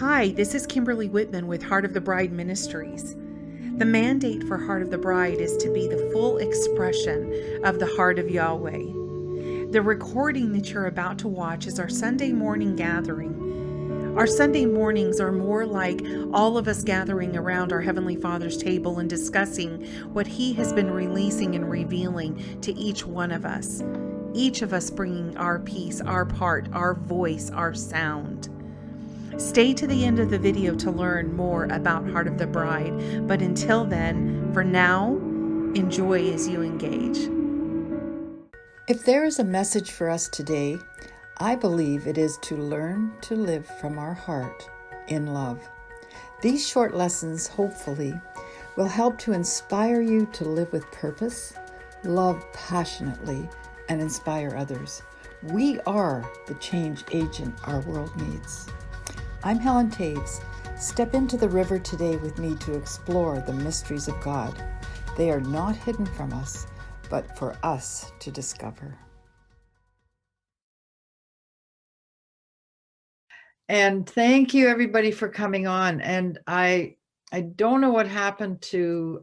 Hi, this is Kym Whitman with Heart of the Bride Ministries. The mandate for Heart of the Bride is to be the full expression of the heart of Yahweh. The recording that you're about to watch is our Sunday morning gathering. Our Sunday mornings are more like all of us gathering around our Heavenly Father's table and discussing what He has been releasing and revealing to each one of us bringing our piece, our part, our voice, our sound. Stay to the end of the video to learn more about Heart of the Bride, but until then, for now, enjoy as you engage. If there is a message for us today, I believe it is to learn to live from our heart in love. These short lessons, hopefully, will help to inspire you to live with purpose, love passionately, and inspire others. We are the change agent our world needs. I'm Helen Taves. Step into the river today with me to explore the mysteries of God. They are not hidden from us, but for us to discover. And thank you everybody for coming on. And I don't know what happened to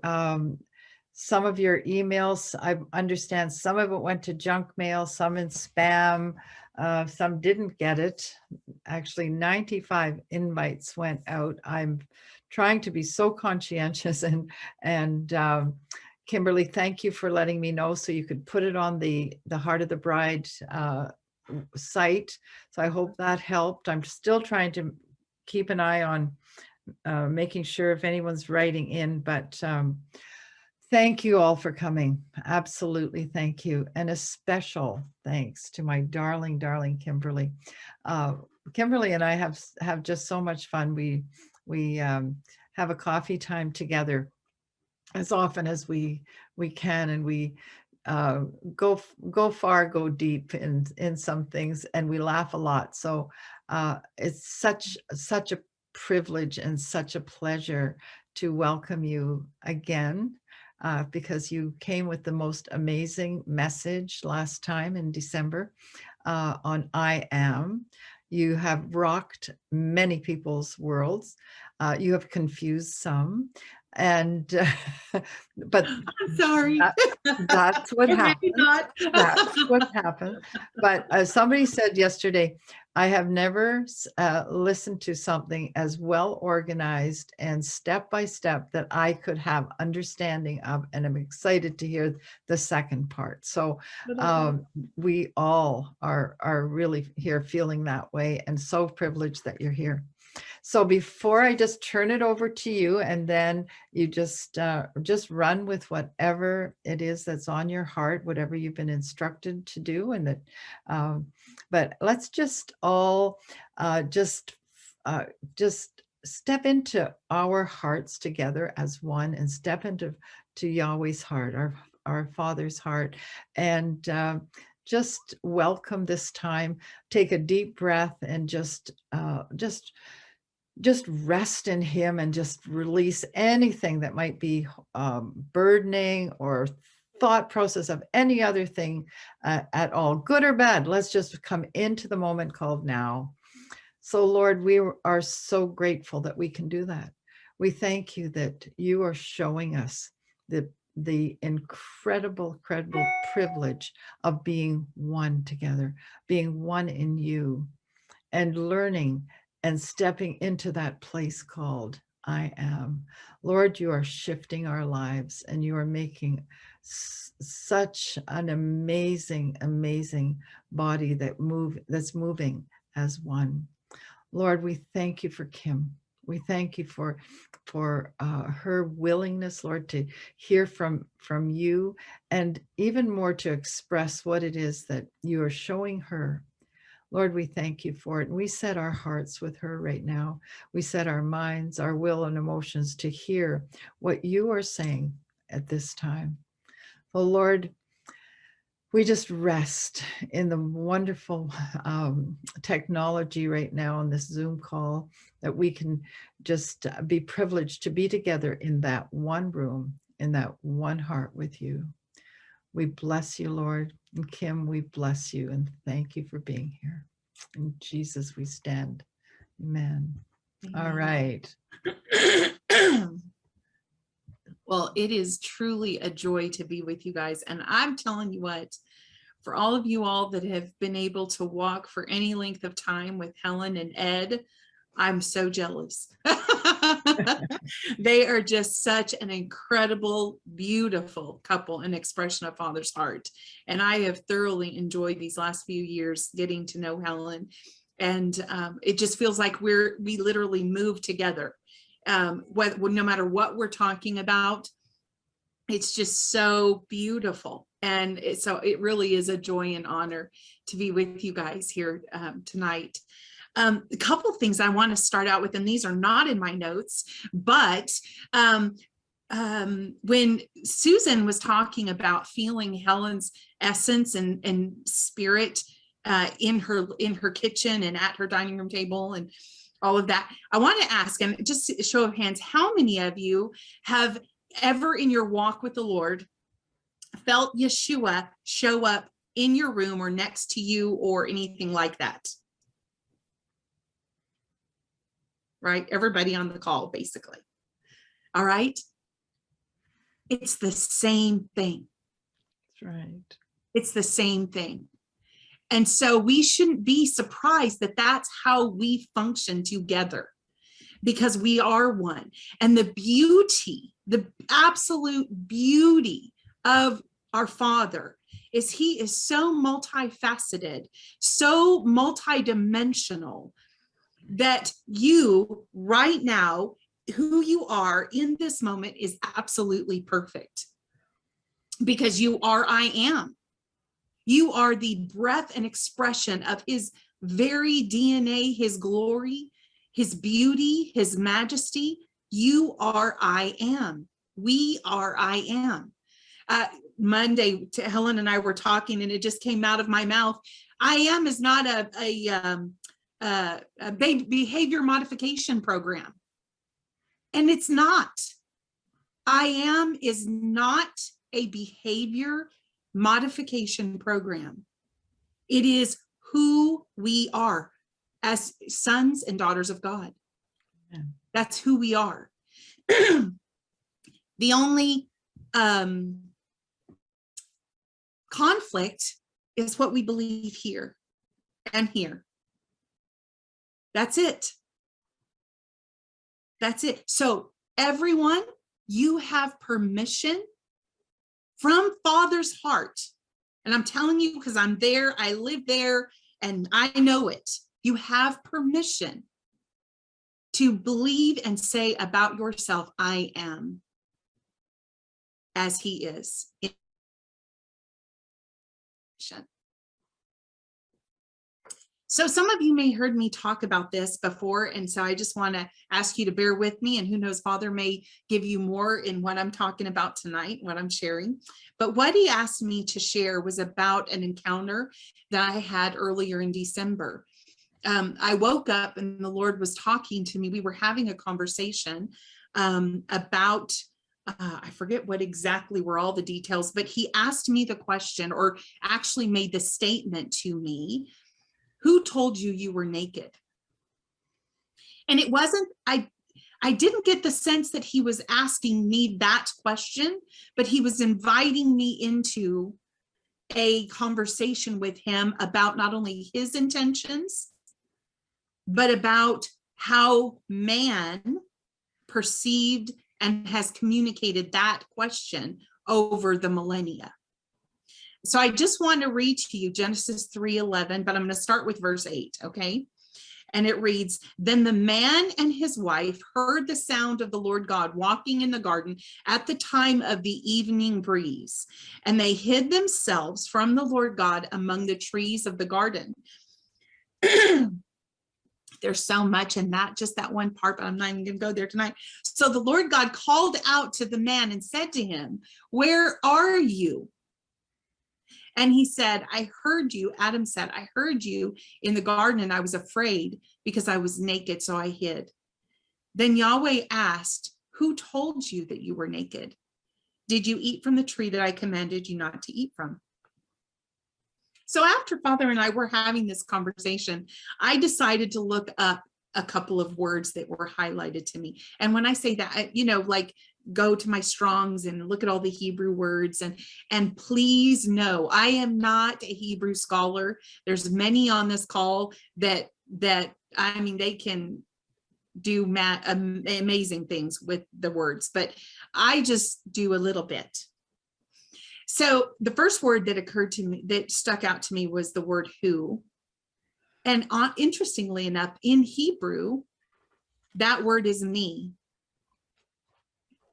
some of your emails. I understand some of it went to junk mail, some in spam, some didn't get it. Actually, 95 invites went out. I'm trying to be so conscientious and Kimberly, thank you for letting me know so you could put it on the Heart of the Bride site. So I hope that helped. I'm still trying to keep an eye on making sure if anyone's writing in, but thank you all for coming. Absolutely. Thank you. And a special thanks to my darling, darling Kimberly. Kimberly and I have just so much fun. We have a coffee time together as often as we can, and we go far, go deep in some things, and we laugh a lot. So it's such a privilege and such a pleasure to welcome you again, because you came with the most amazing message last time in December on I Am. You have rocked many people's worlds. You have confused some, and but I'm sorry. that's what happens. That's what happens. But as somebody said yesterday, I have never listened to something as well organized and step by step that I could have understanding of, and I'm excited to hear the second part. So we all are really here feeling that way, and so privileged that you're here. So before I just turn it over to you, and then you just run with whatever it is that's on your heart, whatever you've been instructed to do, and that. But let's just all just step into our hearts together as one, and step into Yahweh's heart, our Father's heart, and just welcome this time. Take a deep breath and just rest in Him, and just release anything that might be burdening or thought process of any other thing at all, good or bad. Let's just come into the moment called now. So Lord, we are so grateful that we can do that. We thank you that you are showing us the incredible privilege of being one together, being one in you, and learning and stepping into that place called I Am. Lord, you are shifting our lives, and you are making such an amazing, amazing body that's moving as one. Lord, we thank you for Kym. We thank you for her willingness, Lord, to hear from you, and even more to express what it is that you are showing her. Lord, we thank you for it. And we set our hearts with her right now. We set our minds, our will, and emotions to hear what you are saying at this time. Oh, Lord, we just rest in the wonderful technology right now on this Zoom call, that we can just be privileged to be together in that one room, in that one heart with you. We bless you, Lord. And Kym, we bless you and thank you for being here. In Jesus we stand. Amen. All right. Well, it is truly a joy to be with you guys. And I'm telling you what, for all of you all that have been able to walk for any length of time with Helen and Ed, I'm so jealous. They are just such an incredible, beautiful couple, an expression of Father's heart. And I have thoroughly enjoyed these last few years getting to know Helen. And it just feels like we literally move together. No matter what we're talking about, it's just so beautiful. And so it really is a joy and honor to be with you guys here tonight. A couple of things I want to start out with, and these are not in my notes, but when Susan was talking about feeling Helen's essence and spirit in her kitchen and at her dining room table and all of that, I want to ask, and just a show of hands, how many of you have ever in your walk with the Lord felt Yeshua show up in your room or next to you or anything like that? Right? Everybody on the call, basically. All right. It's the same thing. That's right. It's the same thing. And so we shouldn't be surprised that that's how we function together, because we are one. And the beauty, the absolute beauty of our Father is he is so multifaceted, so multidimensional, that you right now, who you are in this moment, is absolutely perfect, because you are I am. You are the breath and expression of his very DNA, his glory, his beauty, his majesty. You are I am. We are I am. Monday, Helen and I were talking, and it just came out of my mouth. I am is not a behavior modification program. And it's not. I am is not a behavior modification program. It is who we are as sons and daughters of God. Yeah. That's who we are. The only conflict is what we believe here and here. That's it. That's it. So everyone, you have permission from Father's heart. And I'm telling you, because I'm there, I live there, and I know it. You have permission to believe and say about yourself, I am, as he is. So some of you may heard me talk about this before, and so I just want to ask you to bear with me, and who knows, Father may give you more in what I'm talking about tonight, what I'm sharing. But what he asked me to share was about an encounter that I had earlier in December. I woke up and the Lord was talking to me. We were having a conversation about, I forget what exactly were all the details, but he asked me the question, or actually made the statement to me, who told you you were naked? And it wasn't, I didn't get the sense that he was asking me that question, but he was inviting me into a conversation with him about not only his intentions, but about how man perceived and has communicated that question over the millennia. So I just want to read to you Genesis 3:11, but I'm going to start with verse 8, okay? And it reads, then the man and his wife heard the sound of the Lord God walking in the garden at the time of the evening breeze, and they hid themselves from the Lord God among the trees of the garden. There's so much in that, just that one part, but I'm not even going to go there tonight. So the Lord God called out to the man and said to him, where are you? And he said, I heard you. Adam said, I heard you in the garden, and I was afraid because I was naked, so I hid. Then Yahweh asked, who told you that you were naked? Did you eat from the tree that I commanded you not to eat from? So after Father and I were having this conversation, I decided to look up a couple of words that were highlighted to me. And when I say that, like go to my Strongs and look at all the Hebrew words, and please know, I am not a Hebrew scholar. There's many on this call that I mean, they can do amazing things with the words, but I just do a little bit. So the first word that occurred to me, that stuck out to me, was the word who. And interestingly enough, in Hebrew, that word is me.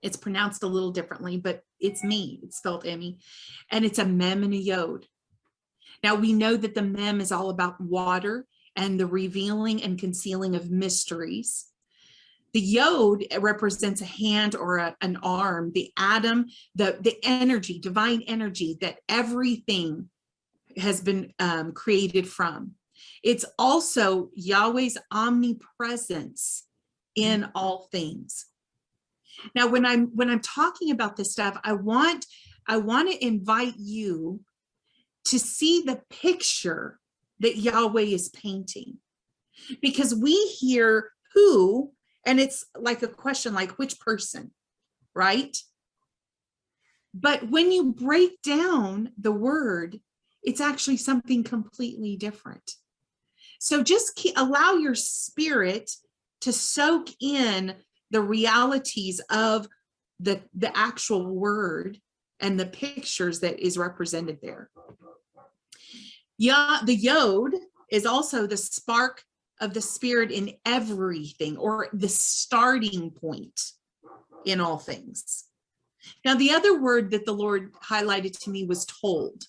It's pronounced a little differently, but it's me. It's spelled Emmy, and it's a mem and a yod. Now we know that the mem is all about water and the revealing and concealing of mysteries. The yod represents a hand or an arm, the atom, the energy, divine energy that everything has been created from. It's also Yahweh's omnipresence in all things. Now, when I'm talking about this stuff, I want to invite you to see the picture that Yahweh is painting, because we hear who, and it's like a question, like which person, right? But when you break down the word, it's actually something completely different. So just allow your spirit to soak in the realities of the actual word and the pictures that is represented there. Yeah, the yod is also the spark of the spirit in everything, or the starting point in all things. Now, the other word that the Lord highlighted to me was told.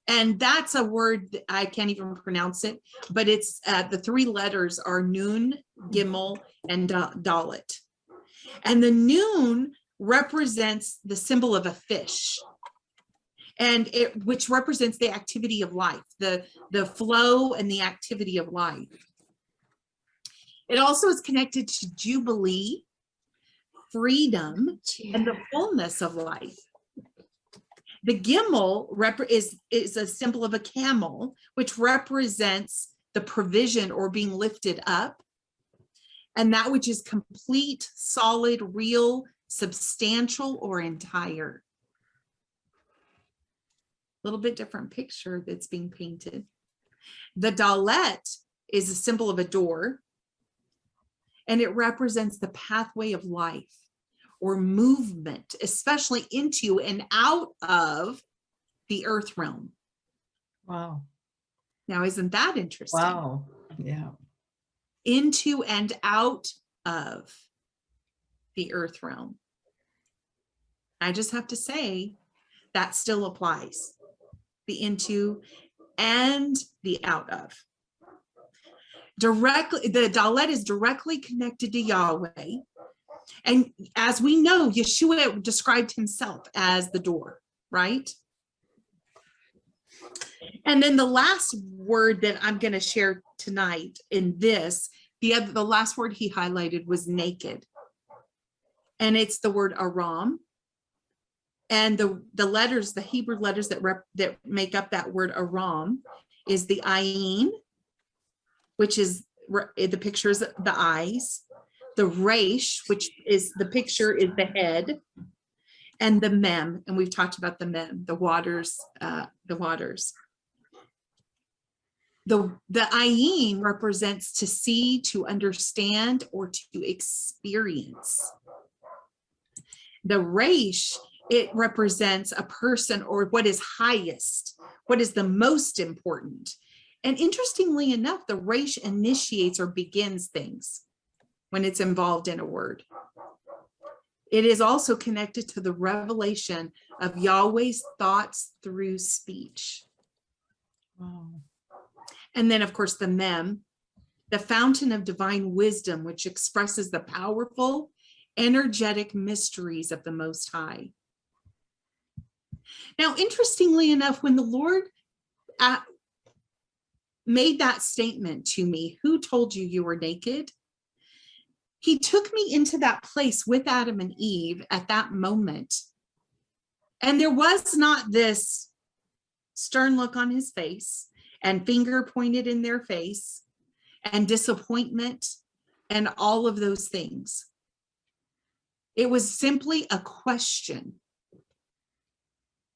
And that's a word that I can't even pronounce it, but it's the three letters are Nun, Gimel, and Dalet. And the Nun represents the symbol of a fish, and which represents the activity of life, the flow and the activity of life. It also is connected to jubilee, freedom, and the fullness of life. The Gimel is a symbol of a camel, which represents the provision or being lifted up, and that which is complete, solid, real, substantial, or entire. A little bit different picture that's being painted. The Dalet is a symbol of a door, and it represents the pathway of life, or movement, especially into and out of the earth realm. Wow. Now, isn't that interesting? Wow. Yeah. Into and out of the earth realm. I just have to say that still applies. The into and the out of. Directly, the Dalet is directly connected to Yahweh. And as we know, Yeshua described himself as the door, right? And then the last word that I'm going to share tonight in this, the last word he highlighted was naked. And it's the word aram. And the letters, the Hebrew letters that make up that word aram is the ayin, which is the pictures of the eyes. The resh, which is the picture, is the head, and the mem, and we've talked about the mem, the waters, the waters. The ayin represents to see, to understand, or to experience. The resh, it represents a person, or what is highest, what is the most important. And interestingly enough, the resh initiates or begins things when it's involved in a word. It is also connected to the revelation of Yahweh's thoughts through speech. Wow. And then, of course, the mem, the fountain of divine wisdom, which expresses the powerful, energetic mysteries of the Most High. Now, interestingly enough, when the Lord made that statement to me, who told you you were naked? He took me into that place with Adam and Eve at that moment. And there was not this stern look on his face and finger pointed in their face and disappointment and all of those things. It was simply a question.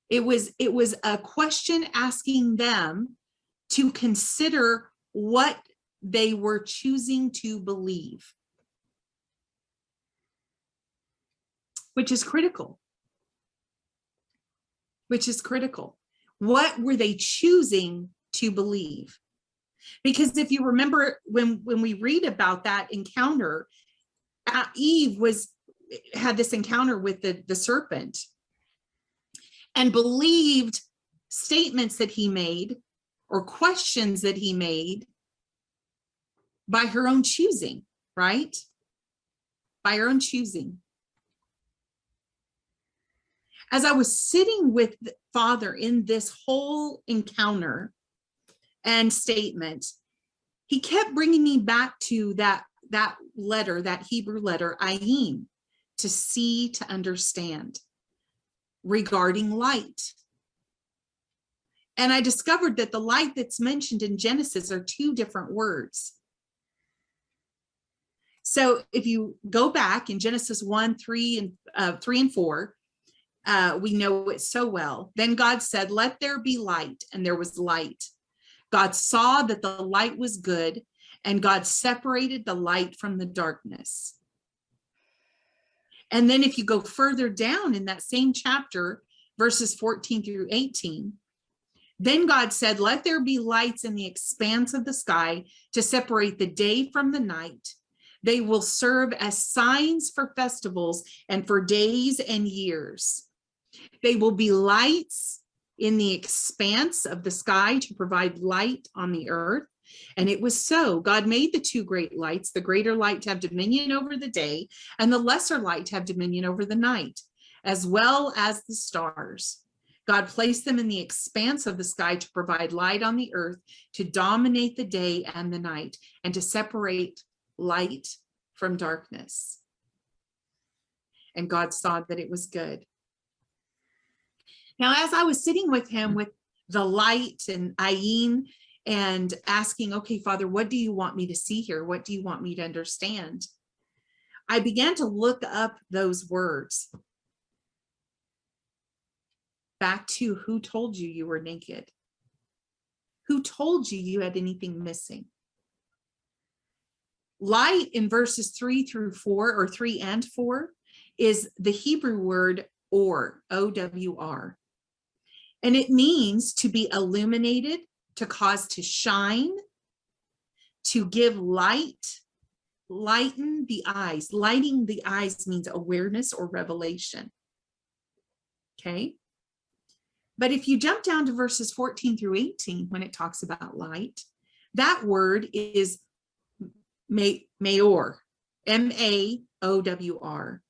It was a question asking them to consider what they were choosing to believe, which is critical. What were they choosing to believe? Because if you remember, when we read about that encounter, Eve had this encounter with the serpent and believed statements that he made or questions that he made by her own choosing, right? By her own choosing. As I was sitting with the Father in this whole encounter and statement, he kept bringing me back to that letter, that Hebrew letter, ayin, to see, to understand, regarding light. And I discovered that the light that's mentioned in Genesis are two different words. So if you go back in Genesis 1, 3 and 4, we know it so well. Then God said, "Let there be light," and there was light. God saw that the light was good, and God separated the light from the darkness. And then if you go further down in that same chapter, verses 14 through 18, then God said, "Let there be lights in the expanse of the sky to separate the day from the night. They will serve as signs for festivals and for days and years. They will be lights in the expanse of the sky to provide light on the earth." And it was so. God made the two great lights, the greater light to have dominion over the day, and the lesser light to have dominion over the night, as well as the stars. God placed them in the expanse of the sky to provide light on the earth, to dominate the day and the night, and to separate light from darkness. And God saw that it was good. Now, as I was sitting with him with the light and ayin and asking, "Okay, Father, what do you want me to see here? What do you want me to understand?" I began to look up those words back to, who told you you were naked? Who told you you had anything missing? Light in verses 3 through 4, or 3 and 4, is the Hebrew word or, O-W-R. And it means to be illuminated, to cause to shine, to give light, lighten the eyes. Lighting the eyes means awareness or revelation. Okay. But if you jump down to verses 14 through 18, when it talks about light, that word is maor, M-A-O-W-R,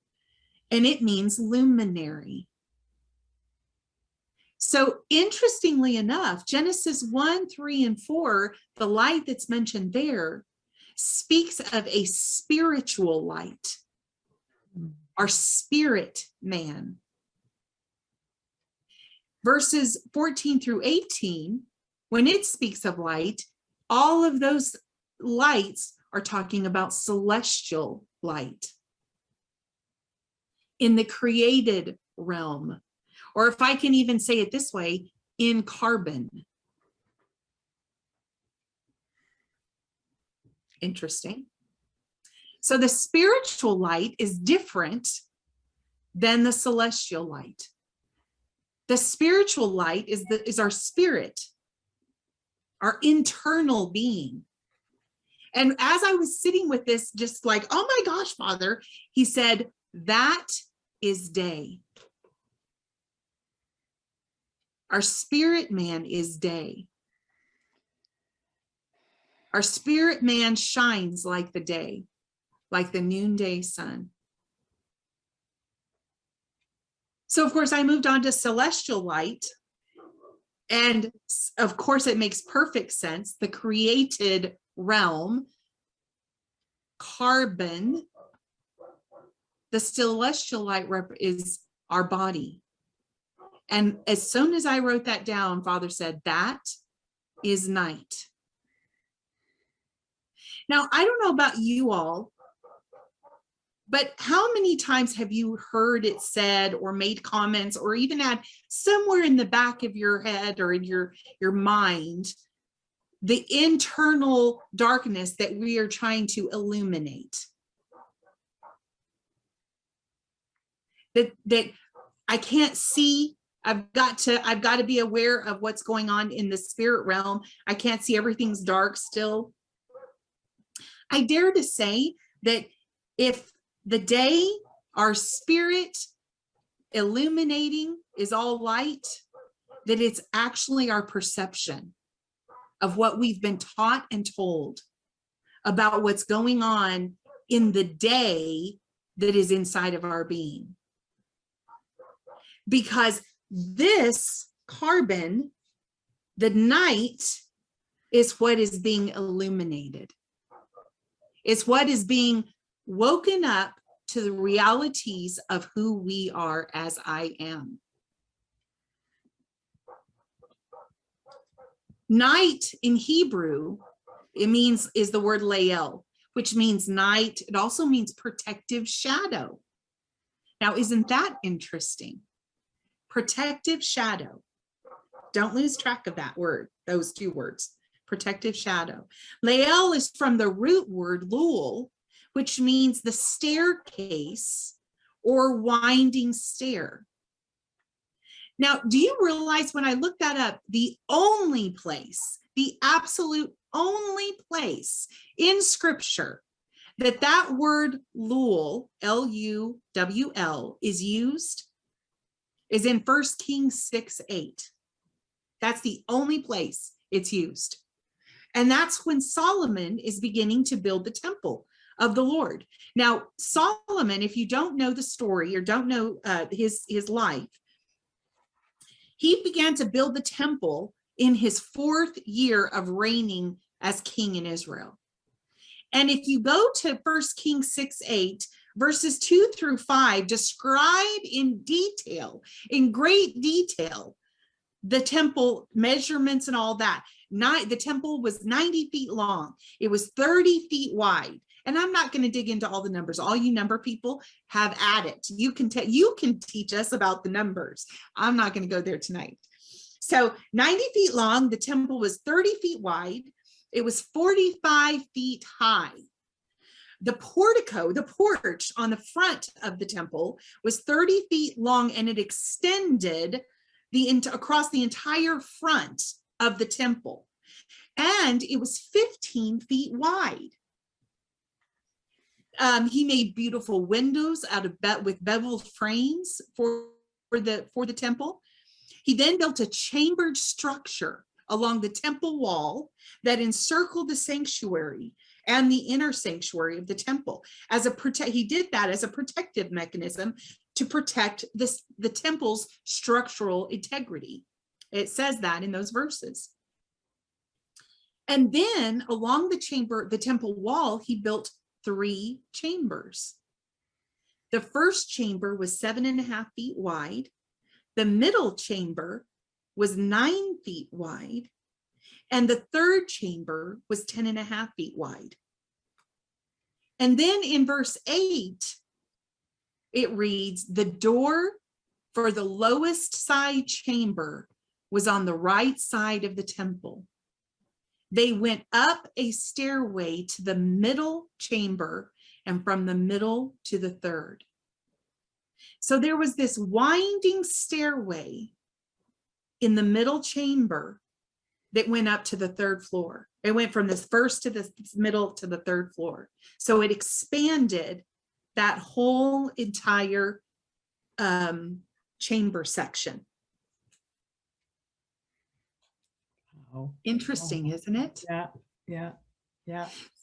and it means luminary. So interestingly enough, Genesis 1, 3, and 4, the light that's mentioned there, speaks of a spiritual light, our spirit man. Verses 14 through 18, when it speaks of light, all of those lights are talking about celestial light in the created realm. Or if I can even say it this way, in carbon. Interesting. So the spiritual light is different than the celestial light. The spiritual light is our spirit, our internal being. And as I was sitting with this, just like, "Oh my gosh, Father," he said, "That is day. Our spirit man is day. Our spirit man shines like the day, like the noonday sun." So of course I moved on to celestial light. And of course it makes perfect sense. The created realm, carbon, the celestial light is our body. And as soon as I wrote that down, Father said, "That is night." Now, I don't know about you all, but how many times have you heard it said or made comments or even had somewhere in the back of your head or in your mind, the internal darkness that we are trying to illuminate? That I can't see. I've got to be aware of what's going on in the spirit realm. I can't see, everything's dark still. I dare to say that if the day our spirit illuminating is all light, that it's actually our perception of what we've been taught and told about what's going on in the day that is inside of our being. Because this carbon, the night, is what is being illuminated. It's what is being woken up to the realities of who we are as I am. Night in Hebrew, is the word Lael, which means night. It also means protective shadow. Now, isn't that interesting? Protective shadow. Don't lose track of that word, those two words, protective shadow. Lael is from the root word lul, which means the staircase or winding stair. Now, do you realize when I looked that up, the only place, the absolute only place in scripture that that word lul, L-U-W-L, is used is in 1 Kings 6:8. That's the only place it's used. And that's when Solomon is beginning to build the temple of the Lord. Now, Solomon, if you don't know the story or don't know his life, he began to build the temple in his 4th year of reigning as king in Israel. And if you go to 1 Kings 6:8, verses 2 through 5 describe in detail, in great detail, the temple measurements and all that. The temple was 90 feet long. It was 30 feet wide. And I'm not going to dig into all the numbers. All you number people have at it. You can teach us about the numbers. I'm not going to go there tonight. So 90 feet long, the temple was 30 feet wide. It was 45 feet high. The portico, the porch on the front of the temple was 30 feet long, and it extended across the entire front of the temple. And it was 15 feet wide. He made beautiful windows with beveled frames for the temple. He then built a chambered structure along the temple wall that encircled the sanctuary and the inner sanctuary of the temple. He did that as a protective mechanism to protect the temple's structural integrity. It says that in those verses. And then along the temple wall, he built 3 chambers. The first chamber was 7.5 feet wide. The middle chamber was 9 feet wide. And the third chamber was 10.5 feet wide. And then in verse 8, it reads, the door for the lowest side chamber was on the right side of the temple. They went up a stairway to the middle chamber and from the middle to the third. So there was this winding stairway in the middle chamber that went up to the third floor. It went from this first to the middle to the third floor. So it expanded that whole entire chamber section. Oh. Interesting, isn't it? Yeah.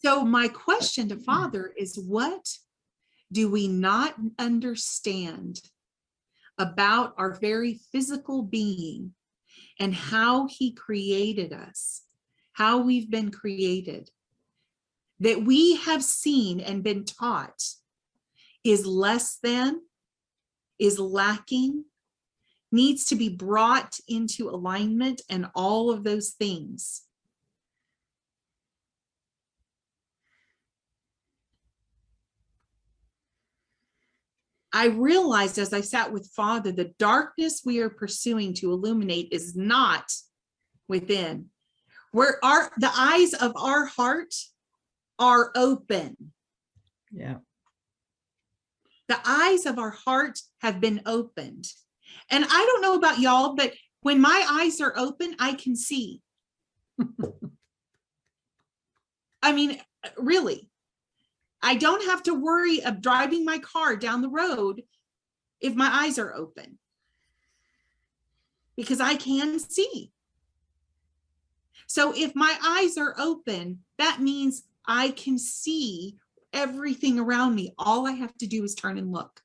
So my question to Father is, what do we not understand about our very physical being and how he created us, how we've been created, that we have seen and been taught is less than, is lacking, needs to be brought into alignment, and all of those things? I realized as I sat with Father, the darkness we are pursuing to illuminate is not within. The eyes of our heart are open. Yeah. The eyes of our heart have been opened. And I don't know about y'all, but when my eyes are open, I can see. I mean, really, I don't have to worry of driving my car down the road if my eyes are open, because I can see. So if my eyes are open, that means I can see everything around me. All I have to do is turn and look.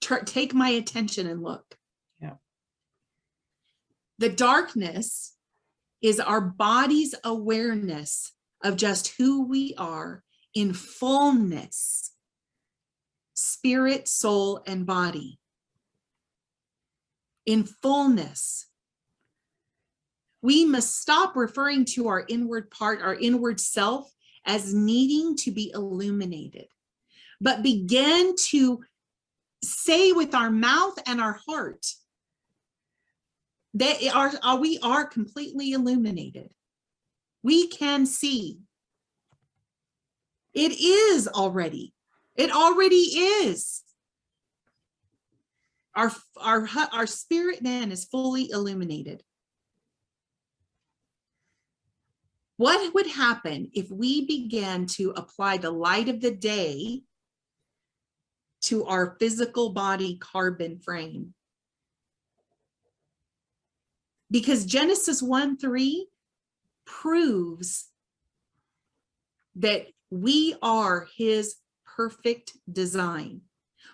Take my attention and look. Yeah. The darkness is our body's awareness of just who we are in fullness, spirit, soul, and body. In fullness. We must stop referring to our inward part, our inward self, as needing to be illuminated, but begin to say with our mouth and our heart that we are completely illuminated. We can see. It is already. It already is. Our spirit man is fully illuminated. What would happen if we began to apply the light of the day to our physical body carbon frame? Because Genesis 1:3 proves that we are his perfect design.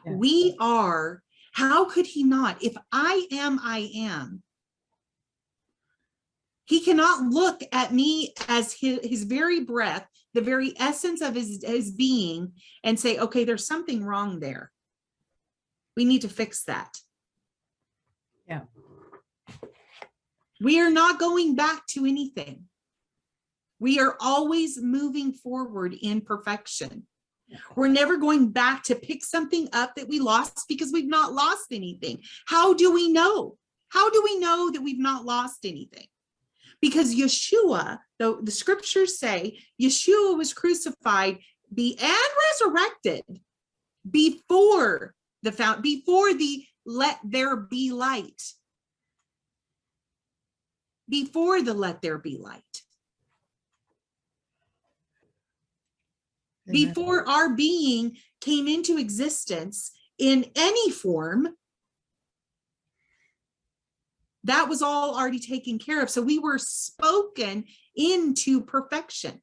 Yeah. We are, how could he not? If I am, I am. He cannot look at me as his very breath, the very essence of his being, and say, okay, there's something wrong there. We need to fix that. Yeah. We are not going back to anything. We are always moving forward in perfection. We're never going back to pick something up that we lost, because we've not lost anything. How do we know? How do we know that we've not lost anything? Because Yeshua, the scriptures say, Yeshua was crucified and resurrected before the let there be light. Before the let there be light. Amen. Before our being came into existence in any form, that was all already taken care of. So we were spoken into perfection.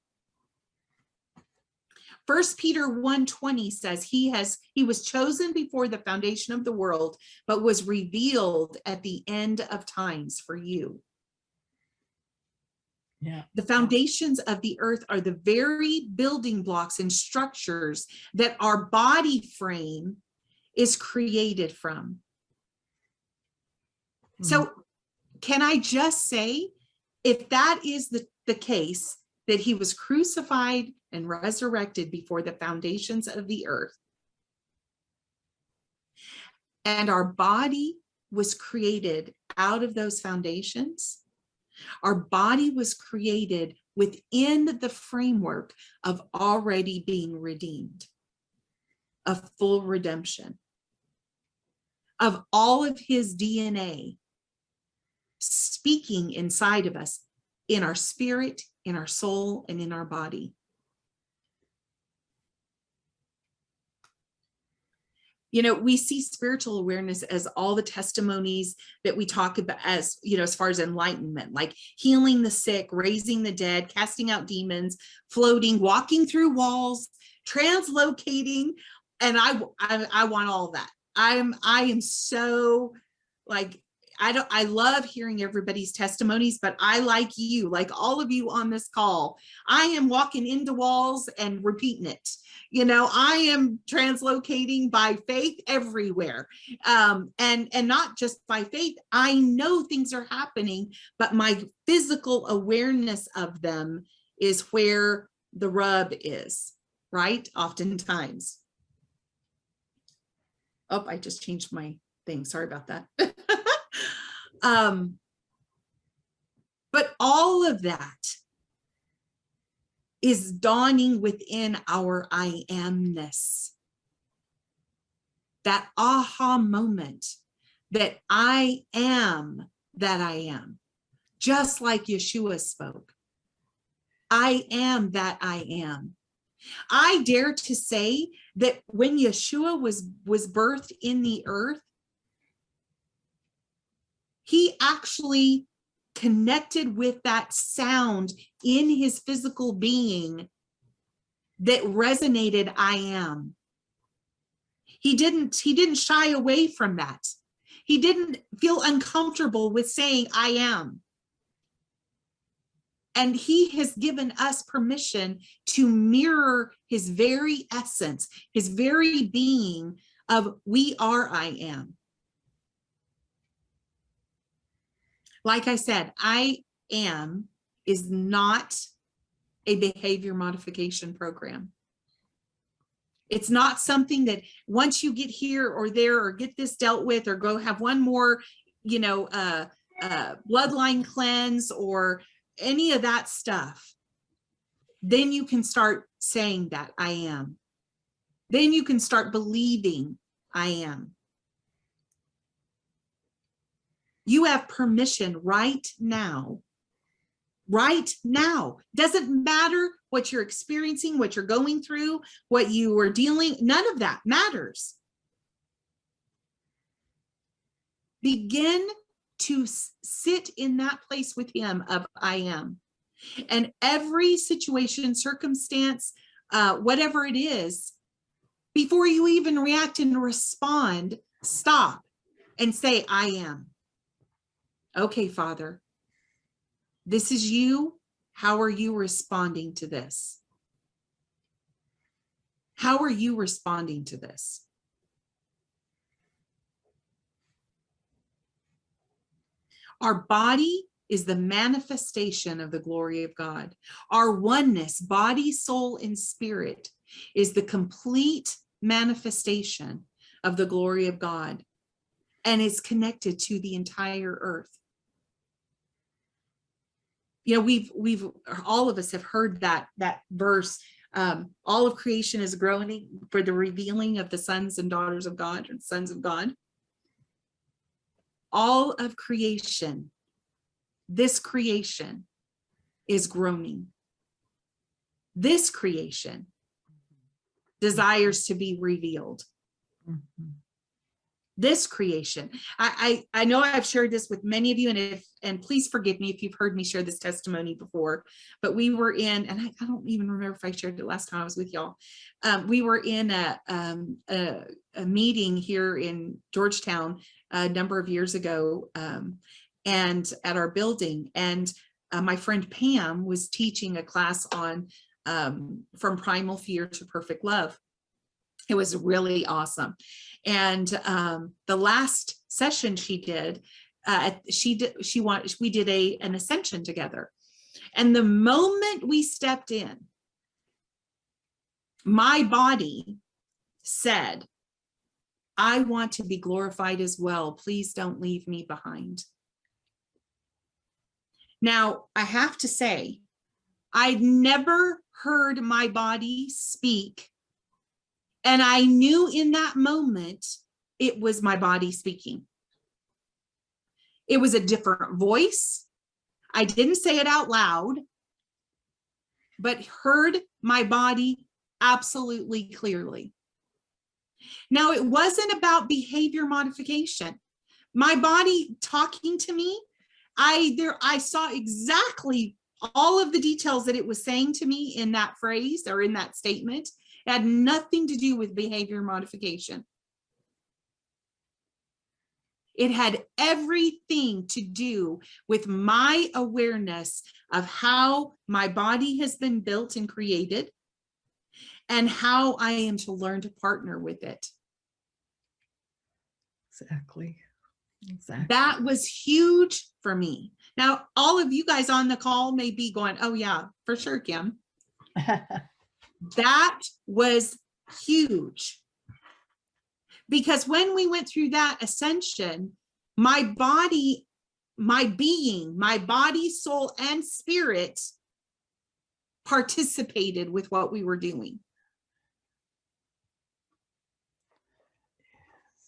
1 Peter 1:20 says he was chosen before the foundation of the world, but was revealed at the end of times for you. Yeah. The foundations of the earth are the very building blocks and structures that our body frame is created from. Mm-hmm. So can I just say, if that is the case, that he was crucified and resurrected before the foundations of the earth, and our body was created out of those foundations, our body was created within the framework of already being redeemed, of full redemption, of all of his DNA speaking inside of us, in our spirit, in our soul, and in our body. You know, we see spiritual awareness as all the testimonies that we talk about as, you know, as far as enlightenment, like healing the sick, raising the dead, casting out demons, floating, walking through walls, translocating. And I want all that. I am so like, I love hearing everybody's testimonies, but I, like you, like all of you on this call, I am walking into walls and repeating it. You know, I am translocating by faith everywhere. And not just by faith. I know things are happening, but my physical awareness of them is where the rub is, right? Oftentimes. Oh, I just changed my thing. Sorry about that. But all of that is dawning within our I amness. That aha moment that I am that I am, just like Yeshua spoke. I am that I am. I dare to say that when Yeshua was birthed in the earth, he actually connected with that sound in his physical being that resonated, I am. He didn't shy away from that. He didn't feel uncomfortable with saying, I am. And he has given us permission to mirror his very essence, his very being of we are, I am. Like I said, I am is not a behavior modification program. It's not something that once you get here or there or get this dealt with or go have one more, bloodline cleanse or any of that stuff, then you can start saying that I am. Then you can start believing I am. You have permission right now. Right now. Doesn't matter what you're experiencing, what you're going through, what you are dealing, none of that matters. Begin to sit in that place with him of I am. And every situation, circumstance, whatever it is, before you even react and respond, stop and say, I am. Okay, Father, this is you. How are you responding to this? How are you responding to this? Our body is the manifestation of the glory of God. Our oneness, body, soul, and spirit, is the complete manifestation of the glory of God and is connected to the entire earth. You know, we've all of us have heard that verse, all of creation is groaning for the revealing of the sons and daughters of God, and sons of God. All of creation, this creation is groaning. This creation desires to be revealed. Mm-hmm. This creation. I know I've shared this with many of you, and please forgive me if you've heard me share this testimony before, but we were in, and I don't even remember if I shared it last time I was with y'all. We were in a meeting here in Georgetown a number of years ago, and at our building, and my friend Pam was teaching a class on from primal fear to perfect love. It was really awesome. And the last session she did, we did an ascension together. And the moment we stepped in, my body said, I want to be glorified as well. Please don't leave me behind. Now, I have to say, I'd never heard my body speak. And I knew in that moment, it was my body speaking. It was a different voice. I didn't say it out loud, but heard my body absolutely clearly. Now, it wasn't about behavior modification. My body talking to me, I saw exactly all of the details that it was saying to me in that phrase or in that statement. It had nothing to do with behavior modification. It had everything to do with my awareness of how my body has been built and created and how I am to learn to partner with it. Exactly. That was huge for me. Now, all of you guys on the call may be going, oh yeah, for sure, Kym. That was huge Because when we went through that ascension, my body, my being, my body, soul, and spirit participated with what we were doing.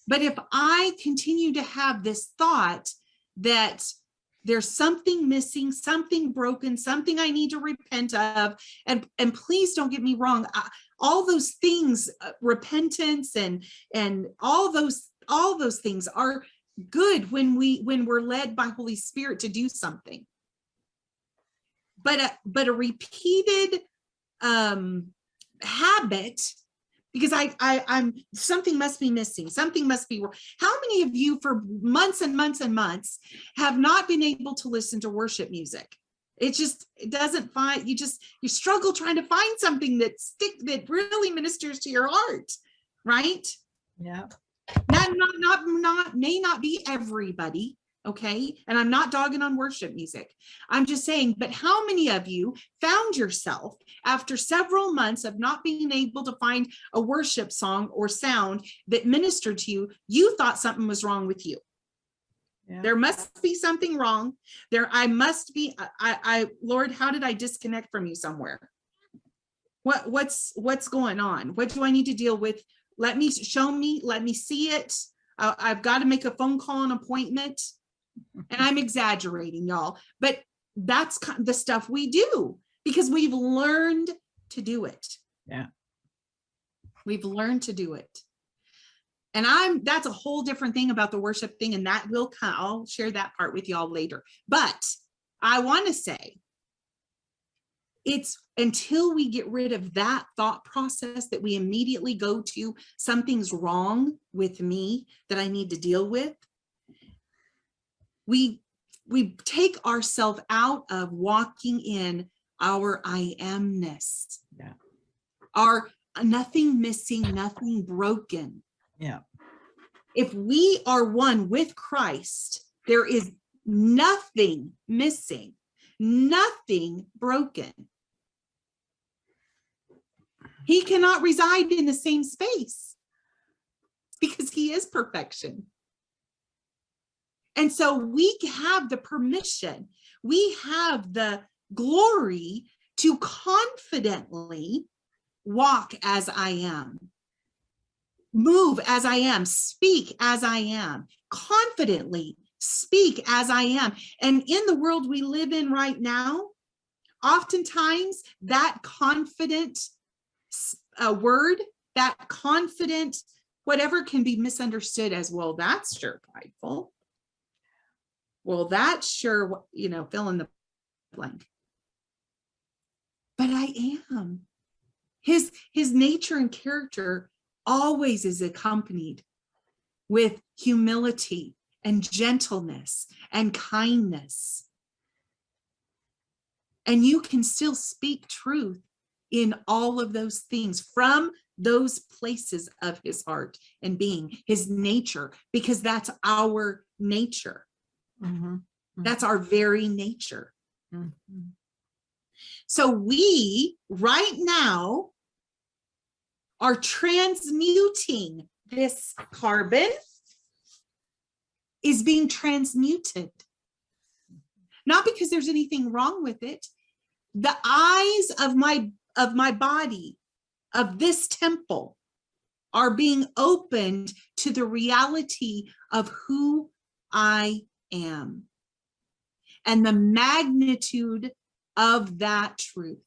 But if I continue to have this thought that there's something missing, something broken, something I need to repent of, and please don't get me wrong, all those things, repentance and all those things are good when we're led by Holy Spirit to do something. But a repeated habit, because I'm something must be missing, something must be wrong. How many of you for months and months and months have not been able to listen to worship music? It doesn't find, you struggle trying to find something that really ministers to your heart, right? Yeah. May not be everybody, okay? And I'm not dogging on worship music. I'm just saying, but how many of you found yourself after several months of not being able to find a worship song or sound that ministered to you, you thought something was wrong with you? Yeah. There must be something wrong. I must be, Lord, how did I disconnect from you somewhere? What's going on? What do I need to deal with? Let me see it. I've got to make a phone call, an appointment. And I'm exaggerating, y'all, but that's the stuff we do because we've learned to do it. Yeah. We've learned to do it. And that's a whole different thing about the worship thing. And that will come, I'll share that part with y'all later. But I want to say it's until we get rid of that thought process that we immediately go to something's wrong with me that I need to deal with. We take ourselves out of walking in our I amness. Yeah. Our nothing missing, nothing broken. Yeah. If we are one with Christ, there is nothing missing, nothing broken. He cannot reside in the same space because he is perfection. And so we have the permission, we have the glory to confidently walk as I am, move as I am, speak as I am, confidently speak as I am. And in the world we live in right now, oftentimes that confident word, that confident, whatever can be misunderstood as, well, that's sure prideful. Well, that's sure, fill in the blank. But I am. His nature and character always is accompanied with humility and gentleness and kindness. And you can still speak truth in all of those things from those places of his heart and being, his nature, because that's our nature. Mm-hmm. Mm-hmm. That's our very nature. Mm-hmm. So we right now are transmuting this carbon, is being transmuted. Not because there's anything wrong with it. The eyes of my body, of this temple, are being opened to the reality of who I am and the magnitude of that truth.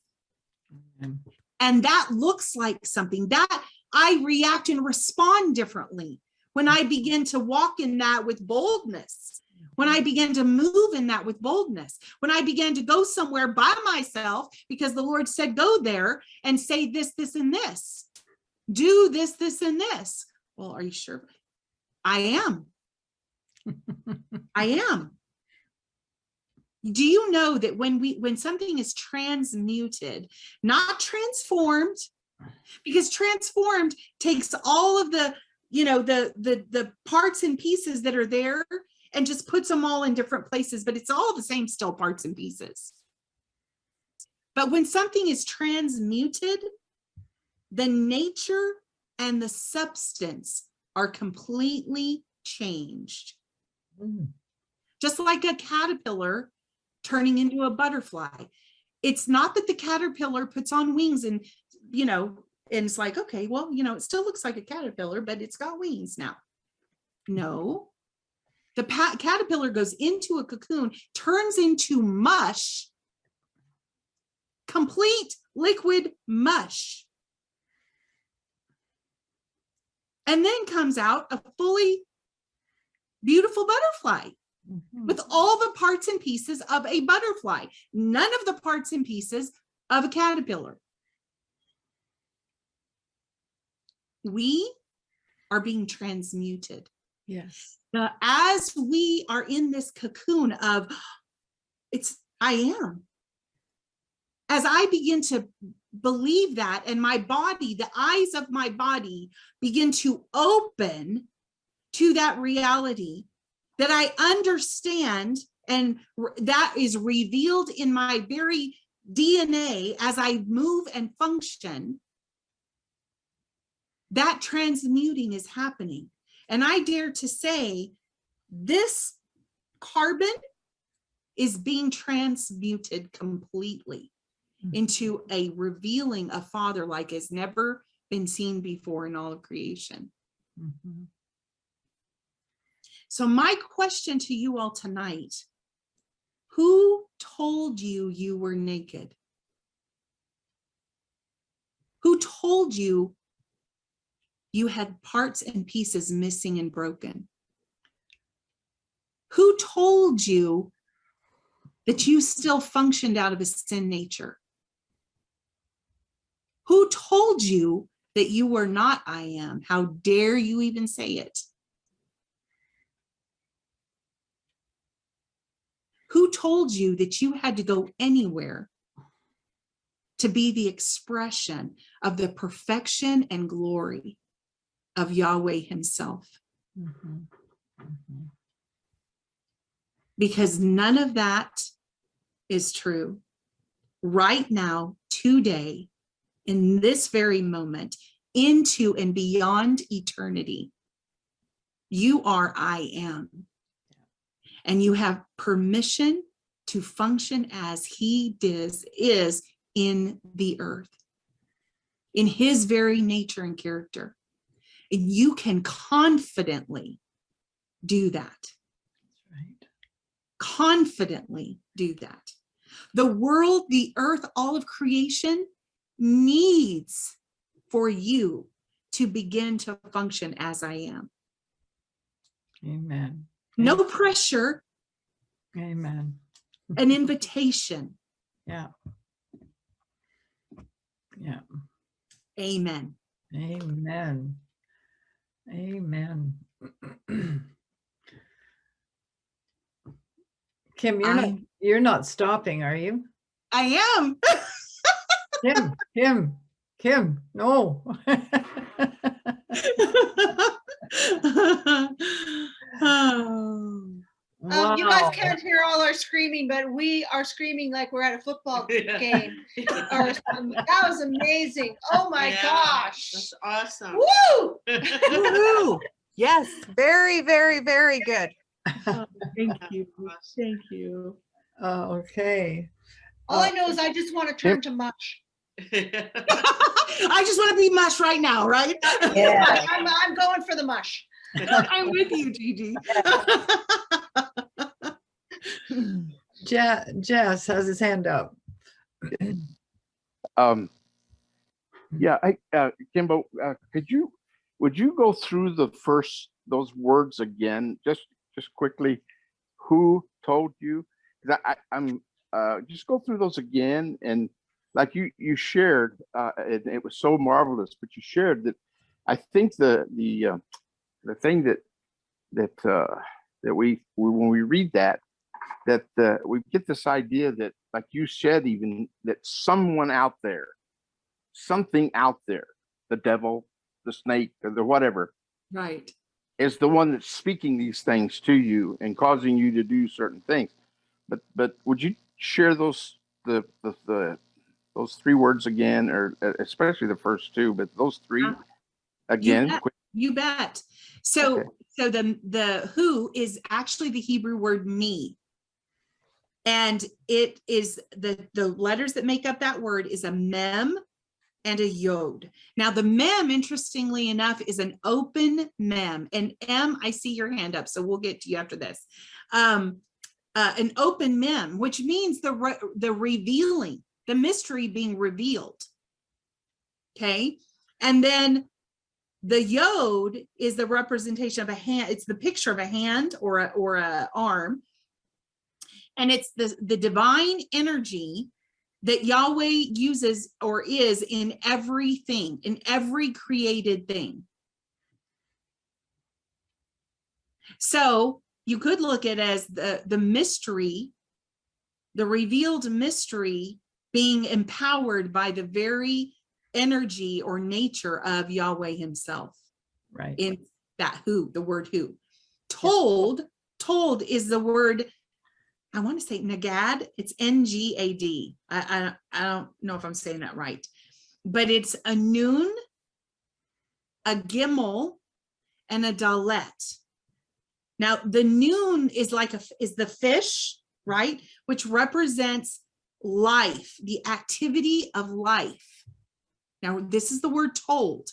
Mm-hmm. And that looks like something that I react and respond differently when I begin to walk in that with boldness, when I begin to move in that with boldness, when I began to go somewhere by myself because the Lord said, go there and say this, this, and this, do this, this, and this. Well, are you sure? I am. I am. Do you know that when something is transmuted, not transformed, because transformed takes all of the, the parts and pieces that are there and just puts them all in different places, but it's all the same still parts and pieces. But when something is transmuted, the nature and the substance are completely changed. Mm. Just like a caterpillar turning into a butterfly. It's not that the caterpillar puts on wings and, and it's like, okay, well, it still looks like a caterpillar, but it's got wings now. No, the caterpillar goes into a cocoon, turns into mush, complete liquid mush, and then comes out a fully beautiful butterfly with all the parts and pieces of a butterfly, none of the parts and pieces of a caterpillar. We are being transmuted. Yes. As we are in this cocoon of I am. As I begin to believe that, and my body, the eyes of my body begin to open to that reality, that I understand, and that is revealed in my very DNA as I move and function, that transmuting is happening. And I dare to say, this carbon is being transmuted completely into a revealing of Father like has never been seen before in all of creation. Mm-hmm. So my question to you all tonight, who told you you were naked? Who told you you had parts and pieces missing and broken? Who told you that you still functioned out of a sin nature? Who told you that you were not I am? How dare you even say it? Who told you that you had to go anywhere to be the expression of the perfection and glory of Yahweh himself? Mm-hmm. Mm-hmm. Because none of that is true. Right now, today, in this very moment, into and beyond eternity, you are I am. And you have permission to function as he is in the earth, in his very nature and character. And you can confidently do that. Right. Confidently do that. The world, the earth, all of creation needs for you to begin to function as I am. Amen. No pressure. Amen. An invitation. Yeah. Yeah. Amen. Amen. Amen. Kym, you're not stopping, are you? I am. Kym, no. Oh. Wow. You guys can't hear all our screaming, but we are screaming like we're at a football game. That was amazing. Oh my gosh. That's awesome. Woo! Woohoo! Yes, very, very, very good. Oh, thank you. Thank you. Okay. All I know is I just want to turn to mush. I just want to be mush right now, right? Yeah. I'm going for the mush. I'm with you, Gigi. Jess has his hand up. Yeah, Kimbo, would you go through those words again, just quickly? Who told you? 'Cause I'm just go through those again, and like you shared, it was so marvelous. But you shared that I think the thing that we when we read that we get this idea that, like you said, even that someone out there, something out there, the devil, the snake, or the whatever, Right. is the one that's speaking these things to you and causing you to do certain things. But would you share those three words again, or especially the first two, but those three again? Yeah. You bet. So, Okay. so the who is actually the Hebrew word me. And it is the letters that make up that word is a mem and a yod. Now the mem, interestingly enough, is an open mem. And M, I see your hand up, so we'll get to you after this. An open mem, which means the revealing, the mystery being revealed. Okay. And then the yod is the representation of a hand. It's the picture of a hand or a arm. And it's the divine energy that Yahweh uses or is in everything, in every created thing. So you could look at it as the mystery, the revealed mystery being empowered by the very energy or nature of Yahweh himself. Right. In that who, the word who. Told is the word, I want to say Nagad. It's Ngad. I don't know if I'm saying that right, but it's a noon, a gimel, and a dalet. Now the noon is is the fish, right? Which represents life, the activity of life. Now this is the word told.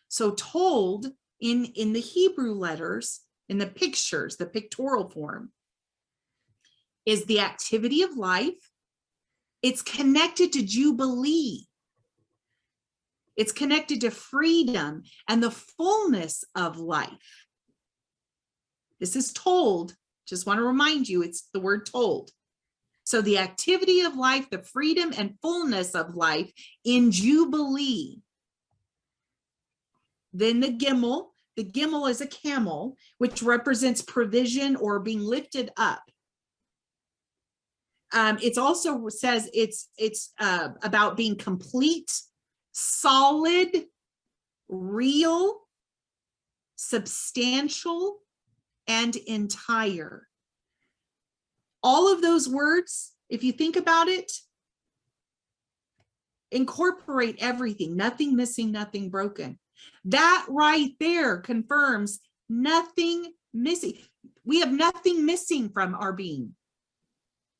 So told in the Hebrew letters, in the pictures, the pictorial form, is the activity of life. It's connected to Jubilee. It's connected to freedom and the fullness of life. This is told. Just want to remind you, it's the word told. So the activity of life, the freedom and fullness of life in Jubilee. Then the gimel is a camel, which represents provision or being lifted up. It also says it's about being complete, solid, real, substantial, and entire. All of those words, if you think about it, incorporate everything, nothing missing, nothing broken. That right there confirms nothing missing. We have nothing missing from our being.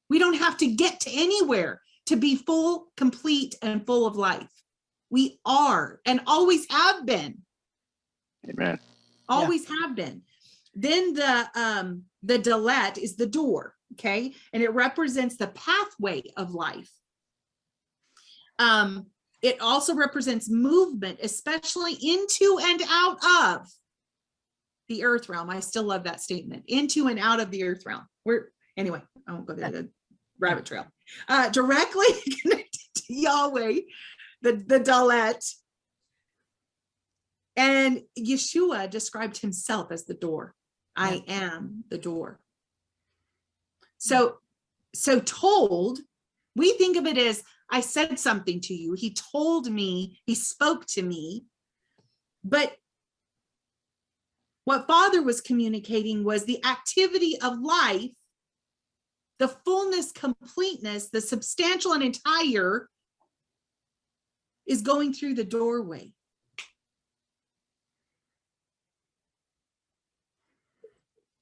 We don't have to get to anywhere to be full, complete, and full of life. We are and always have been. Amen. Always have been. Then the dalet is the door, okay? And it represents the pathway of life. It also represents movement, especially into and out of the earth realm. I still love that statement. Into and out of the earth realm. Anyway, I won't go there, the rabbit trail. Directly connected to Yahweh, the dalet. And Yeshua described himself as the door. I am the door. So told, we think of it as, I said something to you. He told me, he spoke to me. But what Father was communicating was the activity of life, the fullness, completeness, the substantial and entire is going through the doorway.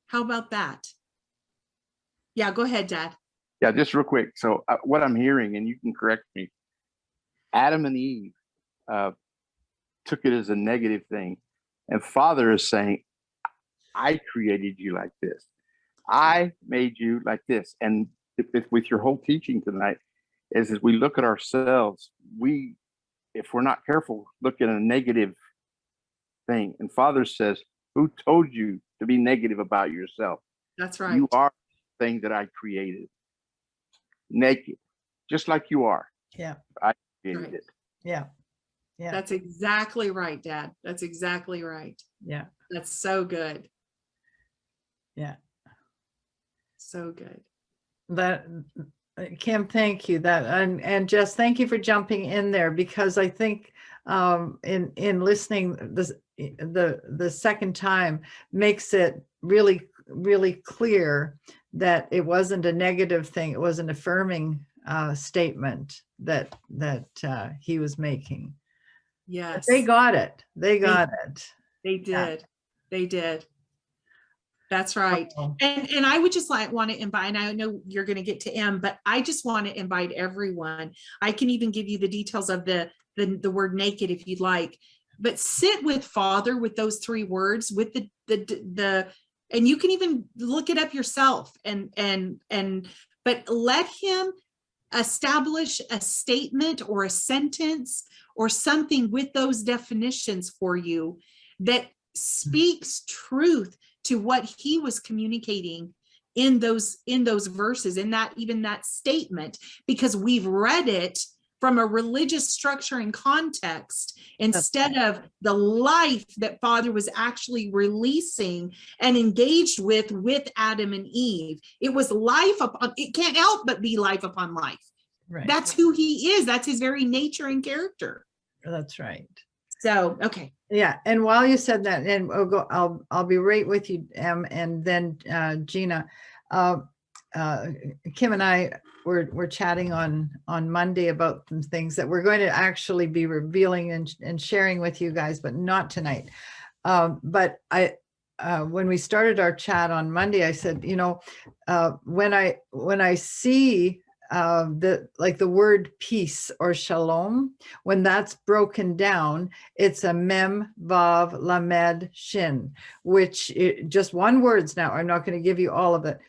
How about that? Yeah, go ahead, Dad. Yeah, just real quick. So what I'm hearing, and you can correct me, Adam and Eve took it as a negative thing. And Father is saying, I created you like this. I made you like this. And with your whole teaching tonight, is as we look at ourselves, if we're not careful, look at a negative thing. And Father says, who told you to be negative about yourself? That's right. You are the thing that I created. Naked, just like you are. Yeah. I created Right. it. Yeah. Yeah. That's exactly right, Dad. That's exactly right. Yeah. That's so good. Yeah. So good. That, Kym, thank you. That and Jess, thank you for jumping in there, because I think in listening the second time makes it really, really clear that it wasn't a negative thing. It was an affirming statement that he was making. Yes. They got it. They got it. They Yeah. did. They did. That's right. Oh, And I would just like want to invite, and I know you're going to get to M, but I just want to invite everyone. I can even give you the details of the word naked if you'd like, but sit with Father with those 3 words, with the and you can even look it up yourself but let him establish a statement or a sentence or something with those definitions for you that speaks truth to what he was communicating in those verses, in that, even that statement, because we've read it from a religious structure and context instead of the life that Father was actually releasing and engaged with Adam and Eve. It was life upon, it can't help but be life upon life. right. That's who he is. That's his very nature and character. That's right. So, okay. Yeah, and while you said that, and I'll be right with you, Em, and then Gina. Kym and I were chatting on Monday about some things that we're going to actually be revealing and sharing with you guys, but not tonight. But when we started our chat on Monday, I said, when I see the word peace or shalom, when that's broken down, it's a mem vav lamed shin, which just one words. Now I'm not going to give you all of it.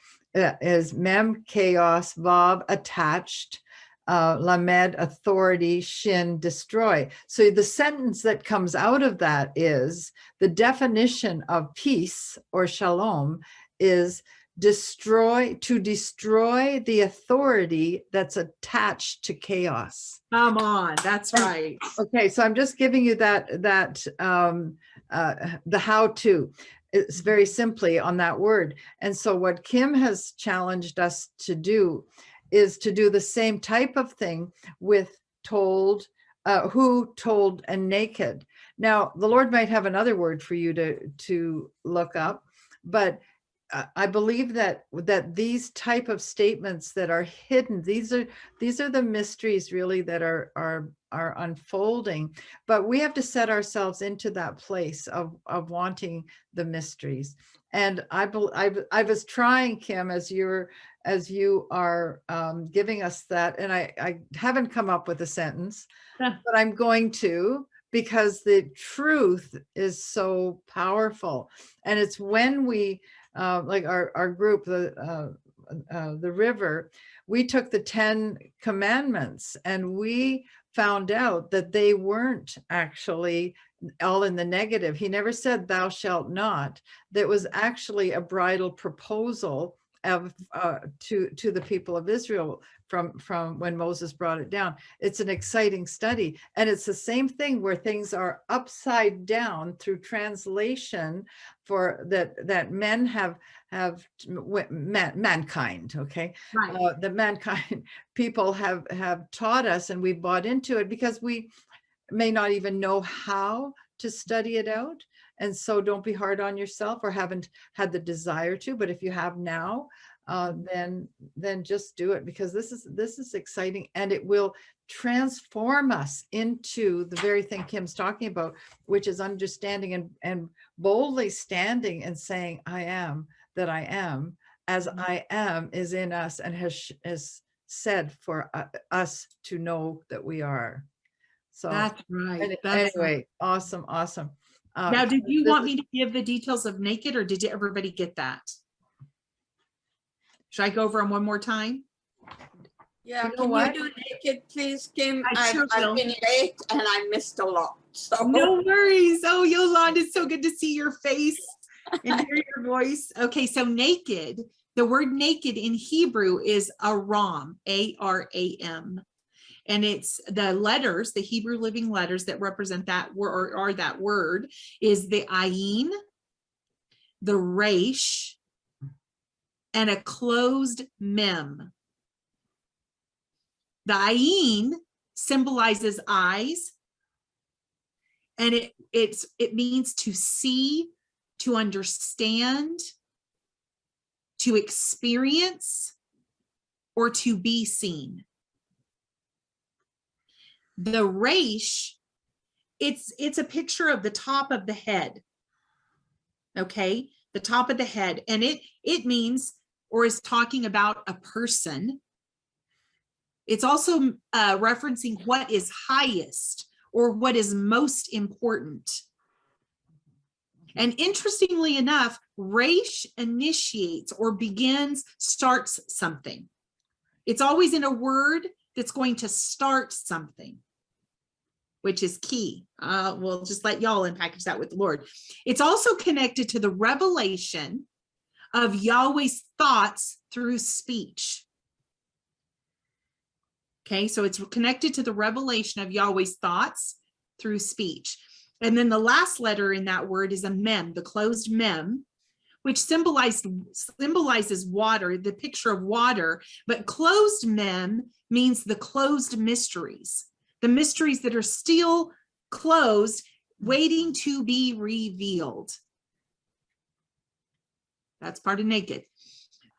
Is mem chaos, vav attached, lamed authority, shin destroy. So the sentence that comes out of that is the definition of peace or shalom is destroy the authority that's attached to chaos. Come on, that's right. Okay, so I'm just giving you that the how to. It's very simply on that word. And so what Kym has challenged us to do is to do the same type of thing with told, who, told, and naked. Now, the Lord might have another word for you to look up, but I believe that these type of statements that are hidden, these are the mysteries really that are unfolding, but we have to set ourselves into that place of wanting the mysteries. And I was trying, Kym, as you are giving us that, and I haven't come up with a sentence, but I'm going to, because the truth is so powerful. And it's when we like our group, the river, we took the 10 commandments and we found out that they weren't actually all in the negative. He never said thou shalt not. That was actually a bridal proposal of to the people of Israel from when Moses brought it down. It's an exciting study, and it's the same thing where things are upside down through translation for that men have mankind, okay, Right. the mankind people have taught us, and we bought into it because we may not even know how to study it out. And so don't be hard on yourself or haven't had the desire to, but if you have now, then just do it, because this is exciting, and it will transform us into the very thing Kym's talking about, which is understanding and boldly standing and saying, I am that I am, as I am is in us, and has said for us to know that we are. So That's right. That's anyway, awesome. now, did you want me to give the details of naked, or did everybody get that? Should I go over them one more time? Yeah, You know can what? you do naked, please, Kym? I sure will. I've been late and I missed a lot. So No worries. Oh, Yolanda, it's so good to see your face and hear your voice. Okay, so naked, the word naked in Hebrew is aram, A-R-A-M. And it's the letters, the Hebrew living letters that represent that word, or that word, is the ayin, the resh, and a closed mem. The ayin symbolizes eyes, and it means to see, to understand, to experience, or to be seen. The resh, it's a picture of the top of the head. Okay, the top of the head, and it means, or is talking about a person. It's also referencing what is highest or what is most important. And interestingly enough, Resh initiates or begins, starts something. It's always in a word that's going to start something, which is key. We'll just let y'all unpackage that with the Lord. It's also connected to the revelation of Yahweh's thoughts through speech. Okay, so it's connected to the revelation of Yahweh's thoughts through speech. And then the last letter in that word is a mem, the closed mem, which symbolizes water, the picture of water, but closed mem means the closed mysteries, the mysteries that are still closed, waiting to be revealed. That's part of naked.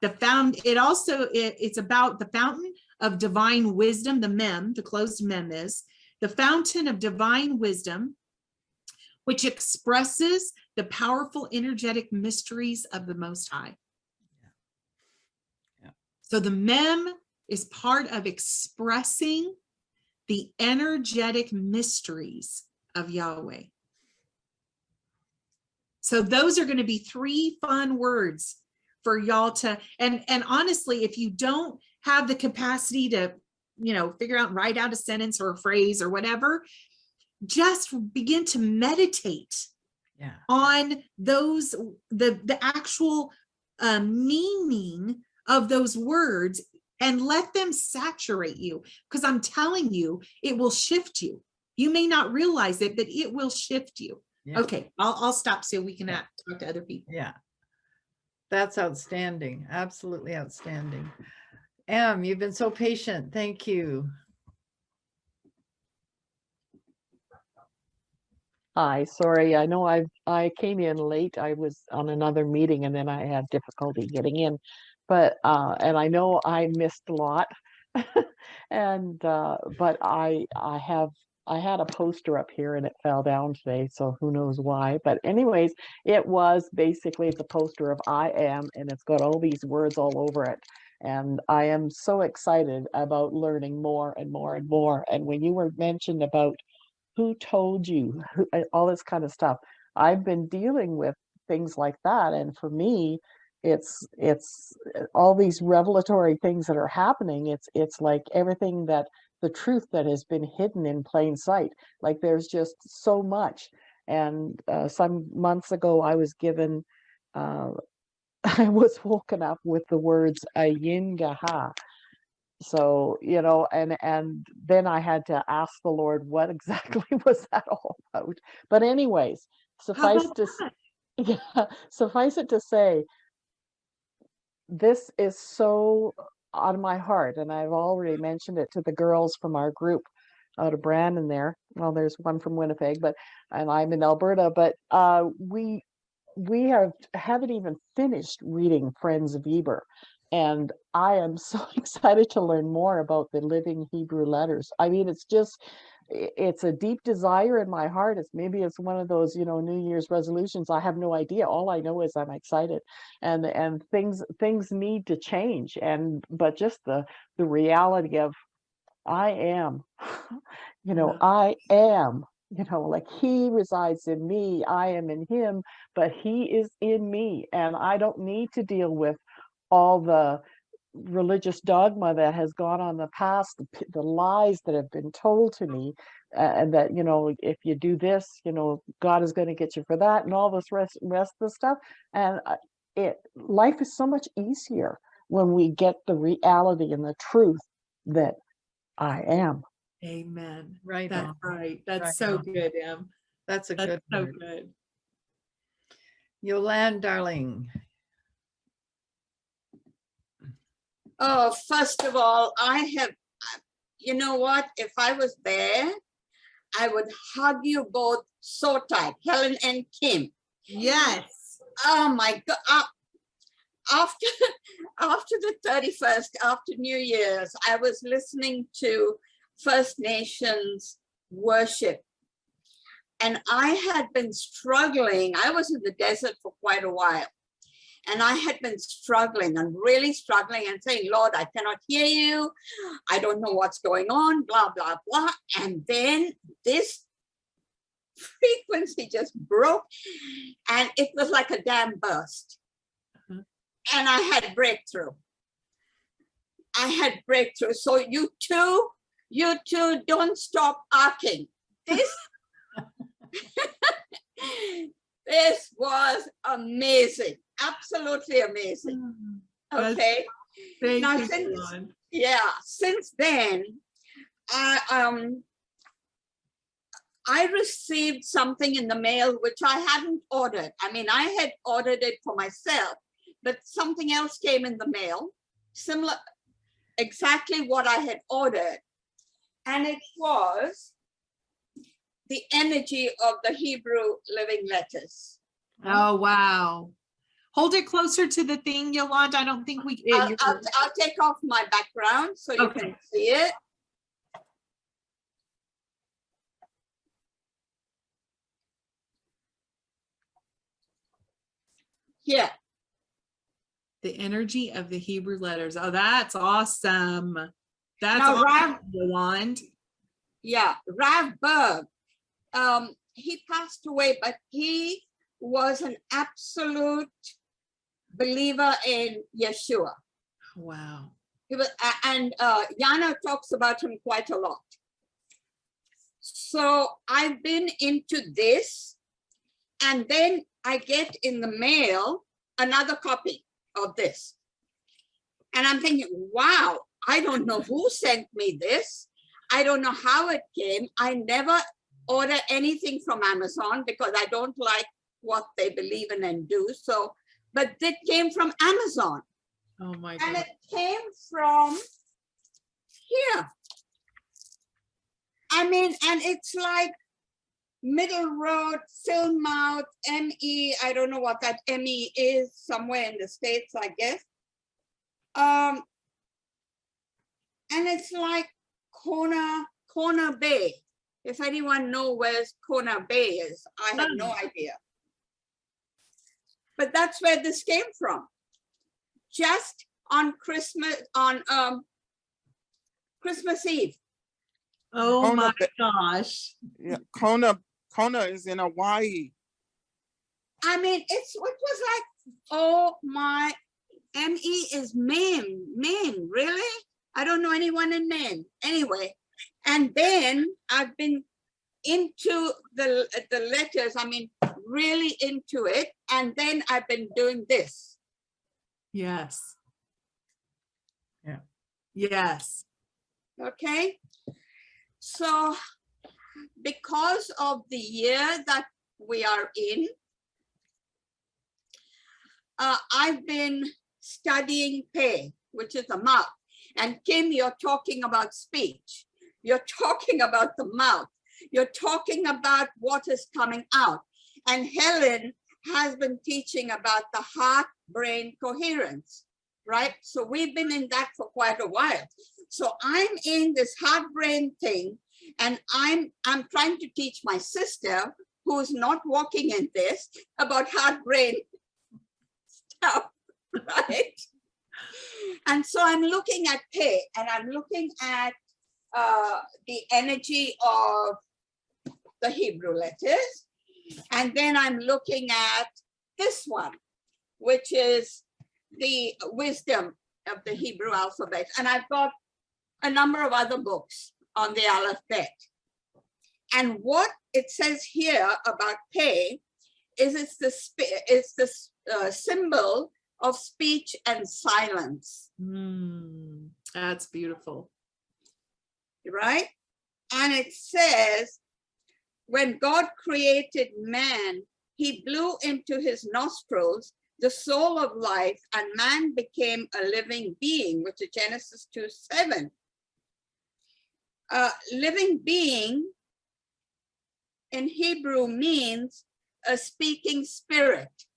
It's about the fountain of divine wisdom, the mem, the closed mem is the fountain of divine wisdom, which expresses the powerful energetic mysteries of the Most High. Yeah. So the mem is part of expressing the energetic mysteries of Yahweh. So those are going to be 3 fun words for y'all to, and honestly, if you don't have the capacity to, figure out and write out a sentence or a phrase or whatever, just begin to meditate on those, the actual meaning of those words, and let them saturate you, because I'm telling you, it will shift you. You may not realize it, but it will shift you. Yeah. Okay, I'll stop so we can talk to other people. Yeah. That's outstanding. Absolutely outstanding. Em, you've been so patient. Thank you. Hi, sorry. I know I came in late. I was on another meeting and then I had difficulty getting in. But and I know I missed a lot. And but I had a poster up here and it fell down today, so who knows why. But anyways, it's a poster of I am, and it's got all these words all over it. And I am so excited about learning more and more and more. And when you were mentioned about who told you, all this kind of stuff, I've been dealing with things like that, and for me it's all these revelatory things that are happening. It's like everything, that the truth that has been hidden in plain sight, like there's just so much. And some months ago I was given I was woken up with the words ayin gaha. So, and then I had to ask the Lord, what exactly was that all about? But anyways, suffice it to say, this is so on my heart, and I've already mentioned it to the girls from our group out of Brandon there. Well, there's one from Winnipeg, and I'm in Alberta, but we haven't even finished reading Friends of Eber. And I am so excited to learn more about the living Hebrew letters. I mean, it's a deep desire in my heart. Maybe it's one of those, New Year's resolutions. I have no idea. All I know is I'm excited, and things need to change. But just the reality of I am, I am, like he resides in me, I am in him, but he is in me. And I don't need to deal with all the religious dogma that has gone on in the past, the lies that have been told to me, and that, if you do this, God is going to get you for that, and all this rest of the stuff. And life is so much easier when we get the reality and the truth that I am. Amen. Right. That's on. right. That's Right so on. good, Em. That's a That's good so word. good. Yolande, darling. Oh, first of all, you know what? If I was there, I would hug you both so tight, Helen and Kym. Yes. Oh my God. After the 31st, after New Year's, I was listening to First Nations worship. And I had been struggling. I was in the desert for quite a while. And I had been struggling and really struggling and saying, Lord, I cannot hear you. I don't know what's going on, blah, blah, blah. And then this frequency just broke and it was like a dam burst. And I had breakthrough. I had breakthrough. So you two, don't stop arcing. This, this was amazing. Absolutely amazing. Okay. Now, since then, I received something in the mail which I hadn't ordered. I mean, I had ordered it for myself, but something else came in the mail, similar, exactly what I had ordered. And it was the energy of the Hebrew living letters. Oh, wow. Hold it closer to the thing, Yolanda. I don't think we. I'll take off my background so you can see it. Here. The energy of the Hebrew letters. Oh, that's awesome. That's now, awesome, Yolanda. Yeah, Rav Berg. He passed away, but he was an absolute believer in Yeshua. Wow. He was, and Yana talks about him quite a lot. So I've been into this, and then I get in the mail another copy of this. And I'm thinking, wow, I don't know who sent me this. I don't know how it came. I never order anything from Amazon because I don't like what they believe in and do. So, but it came from Amazon. Oh my God. And it came from here. I mean, and it's like Middle Road, Philmouth, ME. I don't know what that ME is, somewhere in the States, I guess. And it's like Kona Bay. If anyone knows where Kona Bay is, I have no idea. But that's where this came from. Just on Christmas Eve. Oh Kona my Bay. gosh. Yeah, Kona is in Hawaii. I mean, it was like, oh my, ME is Maine, really? I don't know anyone in Maine. Anyway, and then I've been into the letters, I mean, really into it. And then I've been doing this. Yes. Yeah. Yes. Okay. So because of the year that we are in, I've been studying Pei, which is the mouth. And Kym, you're talking about speech. You're talking about the mouth. You're talking about what is coming out. And Helen has been teaching about the heart-brain coherence, right? So we've been in that for quite a while. So I'm in this heart-brain thing, and I'm trying to teach my sister, who's not walking in this, about heart-brain stuff, right? And so I'm looking at Pei, and I'm looking at the energy of the Hebrew letters. And then I'm looking at this one, which is the wisdom of the Hebrew alphabet. And I've got a number of other books on the alphabet. And what it says here about Pei is it's the symbol of speech and silence. That's beautiful. Right? And it says, when God created man, he blew into his nostrils the soul of life, and man became a living being, which is Genesis 2:7. Living being in Hebrew means a speaking spirit.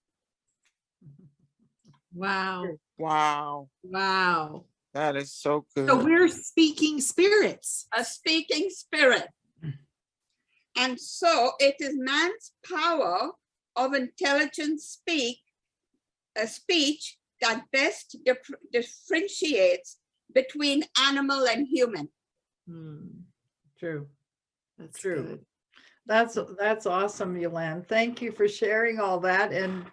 Wow. Wow, Wow. that is so good. So we're speaking spirits. A speaking spirit. And so it is man's power of intelligent speech that best differentiates between animal and human. True. That's True. good. That's awesome, Yolande. Thank you for sharing all that. And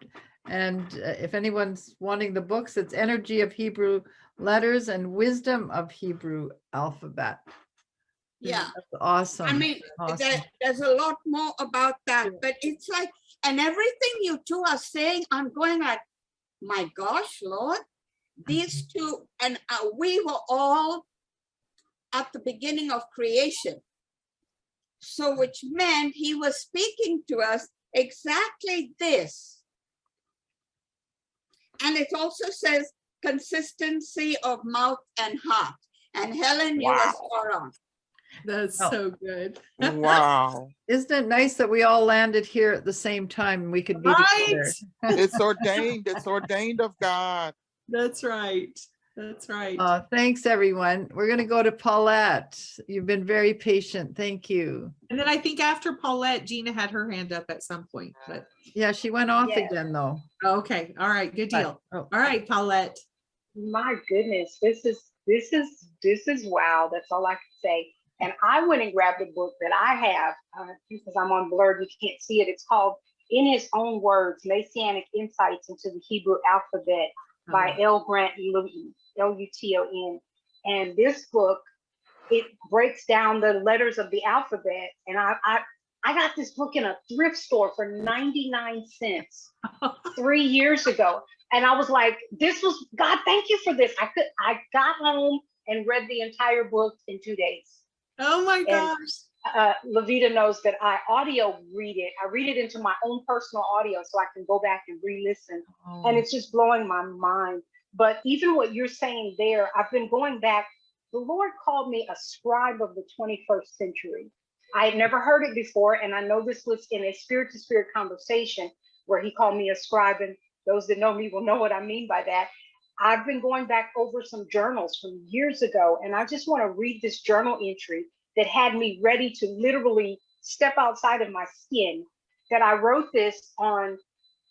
if anyone's wanting the books, it's Energy of Hebrew Letters and Wisdom of Hebrew Alphabet. Yeah. That's awesome. I mean, Awesome. there's a lot more about that, but it's like, and everything you two are saying, I'm going like, my gosh, Lord, these two, and we were all at the beginning of creation. So which meant he was speaking to us exactly this. And it also says consistency of mouth and heart. And Helen, you were Wow. spot on. That's Oh. so good. Wow. Isn't it nice that we all landed here at the same time and we could be Right. together? It's ordained. It's ordained of God. That's right. That's right. Thanks, everyone. We're going to go to Paulette. You've been very patient. Thank you. And then I think after Paulette, Gina had her hand up at some point, but Yeah, she went off Yeah. again, though. okay. All right. Good deal. Oh, All right, Paulette. My goodness, this is wow. That's all I can say. And I went and grabbed a book that I have because I'm on blurred. You can't see it. It's called In His Own Words, Messianic Insights into the Hebrew Alphabet by L. Grant Luton, Luton. And this book, it breaks down the letters of the alphabet. And I got this book in a thrift store for 99 cents 3 years ago. And I was like, this was, God, thank you for this. I got home and read the entire book in 2 days. Oh my And, gosh. Levita knows that I audio read it. I read it into my own personal audio so I can go back and re-listen. And it's just blowing my mind. But even what you're saying there, I've been going back. The Lord called me a scribe of the 21st century. I had never heard it before. And I know this was in a spirit to spirit conversation where he called me a scribe. And those that know me will know what I mean by that. I've been going back over some journals from years ago, and I just want to read this journal entry that had me ready to literally step outside of my skin. That I wrote this on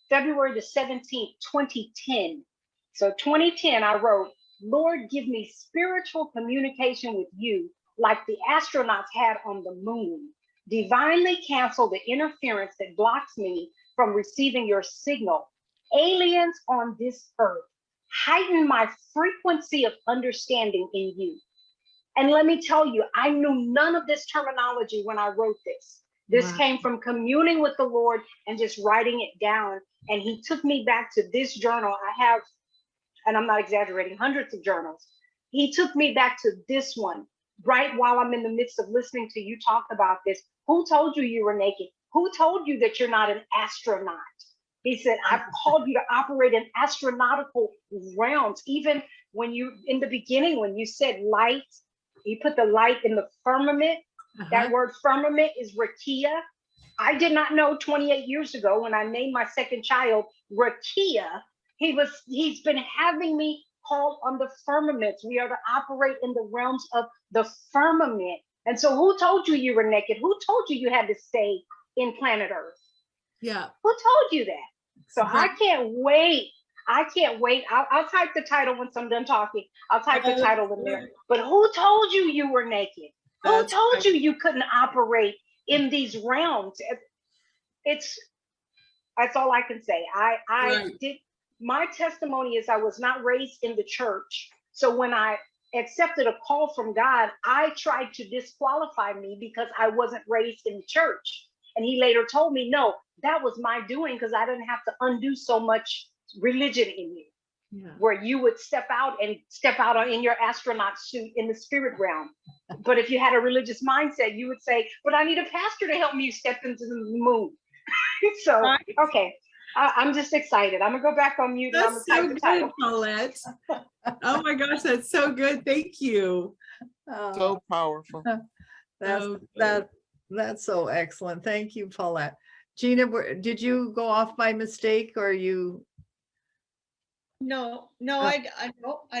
February the 17th, 2010. So 2010, I wrote, Lord, give me spiritual communication with you like the astronauts had on the moon. Divinely cancel the interference that blocks me from receiving your signal. Aliens on this earth, heighten my frequency of understanding in you. And let me tell you, I knew none of this terminology when I wrote this. This came from communing with the Lord and just writing it down. And he took me back to this journal. I have, and I'm not exaggerating, hundreds of journals. He took me back to this one right while I'm in the midst of listening to you talk about this. Who told you you were naked? Who told you that you're not an astronaut? He said, I've called you to operate in astronautical realms. Even when you, in the beginning, when you said light, you put the light in the firmament. That word firmament is rakia. I did not know 28 years ago when I named my second child Rakia. He's been having me called on the firmaments. We are to operate in the realms of the firmament. And so who told you you were naked? Who told you you had to stay in planet Earth? Yeah. Who told you that? So Right. I can't wait. I'll type the title once I'm done talking. I'll type the title in there. But who told you you were naked? Who told you you couldn't operate in these realms? That's all I can say. My testimony is I was not raised in the church. So when I accepted a call from God, I tried to disqualify me because I wasn't raised in the church. And he later told me, no, that was my doing because I didn't have to undo so much religion in you. Yeah. Where you would step out in your astronaut suit in the spirit realm. But if you had a religious mindset, you would say, but I need a pastor to help me step into the moon. So, okay, I'm just excited. I'm gonna go back on mute. That's and I'm gonna type so the good, Paulette. Oh my gosh, that's so good. Thank you. So powerful. That's so excellent. Thank you, Paulette. Gina, did you go off by mistake or you? No, I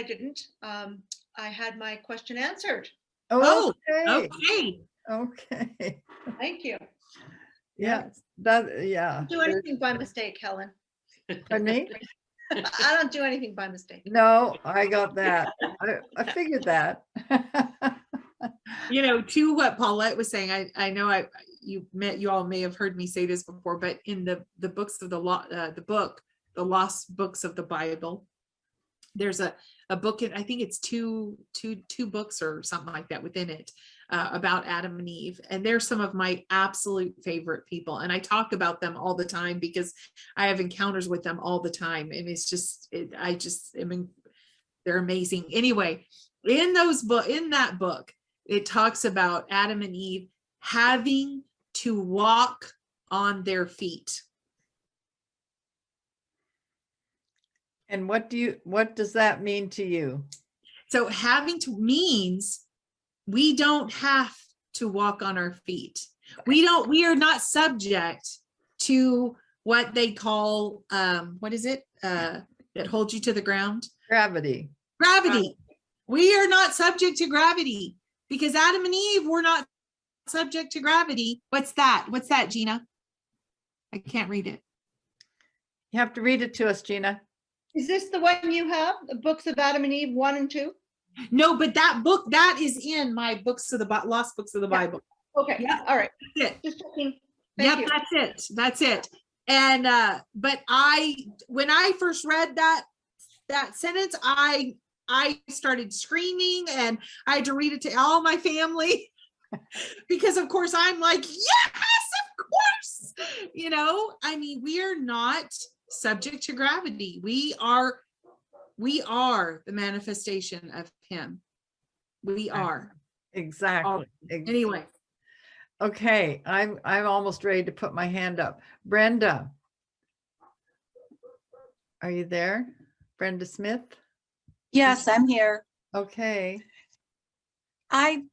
didn't. I had my question answered. Oh, Okay. okay. Okay. Thank you. Yes, that, yeah. Do anything by mistake, Helen. Pardon me? I don't do anything by mistake. No, I got that. I figured that. You know, to what Paulette was saying, I know you all may have heard me say this before, but in the books of the Lost Books of the Bible, there's a book, I think it's two books or something like that within it, about Adam and Eve. And they're some of my absolute favorite people. And I talk about them all the time because I have encounters with them all the time. And it's just, they're amazing. Anyway, in that book, it talks about Adam and Eve having to walk on their feet. And what does that mean to you? So having to means we don't have to walk on our feet. We are not subject to what they call, what is it? That holds you to the ground? Gravity. Gravity. We are not subject to gravity because Adam and Eve were not subject to gravity. What's that? What's that, Gina? I can't read it. You have to read it to us, Gina. Is this the one you have? The books of Adam and Eve 1 and 2? No, but that book, that is in my books of the Lost Books of the Bible. Okay. Yeah. All right. That's it. Just checking. Thank you. That's it. That's it. And but when I first read that sentence, I started screaming and I had to read it to all my family because of course I'm like, yes, of course. You know, I mean, we are not subject to gravity. We are the manifestation of him. We are. Exactly. Anyway. Okay, I'm almost ready to put my hand up. Brenda, are you there? Brenda Smith? Yes, I'm here. Okay.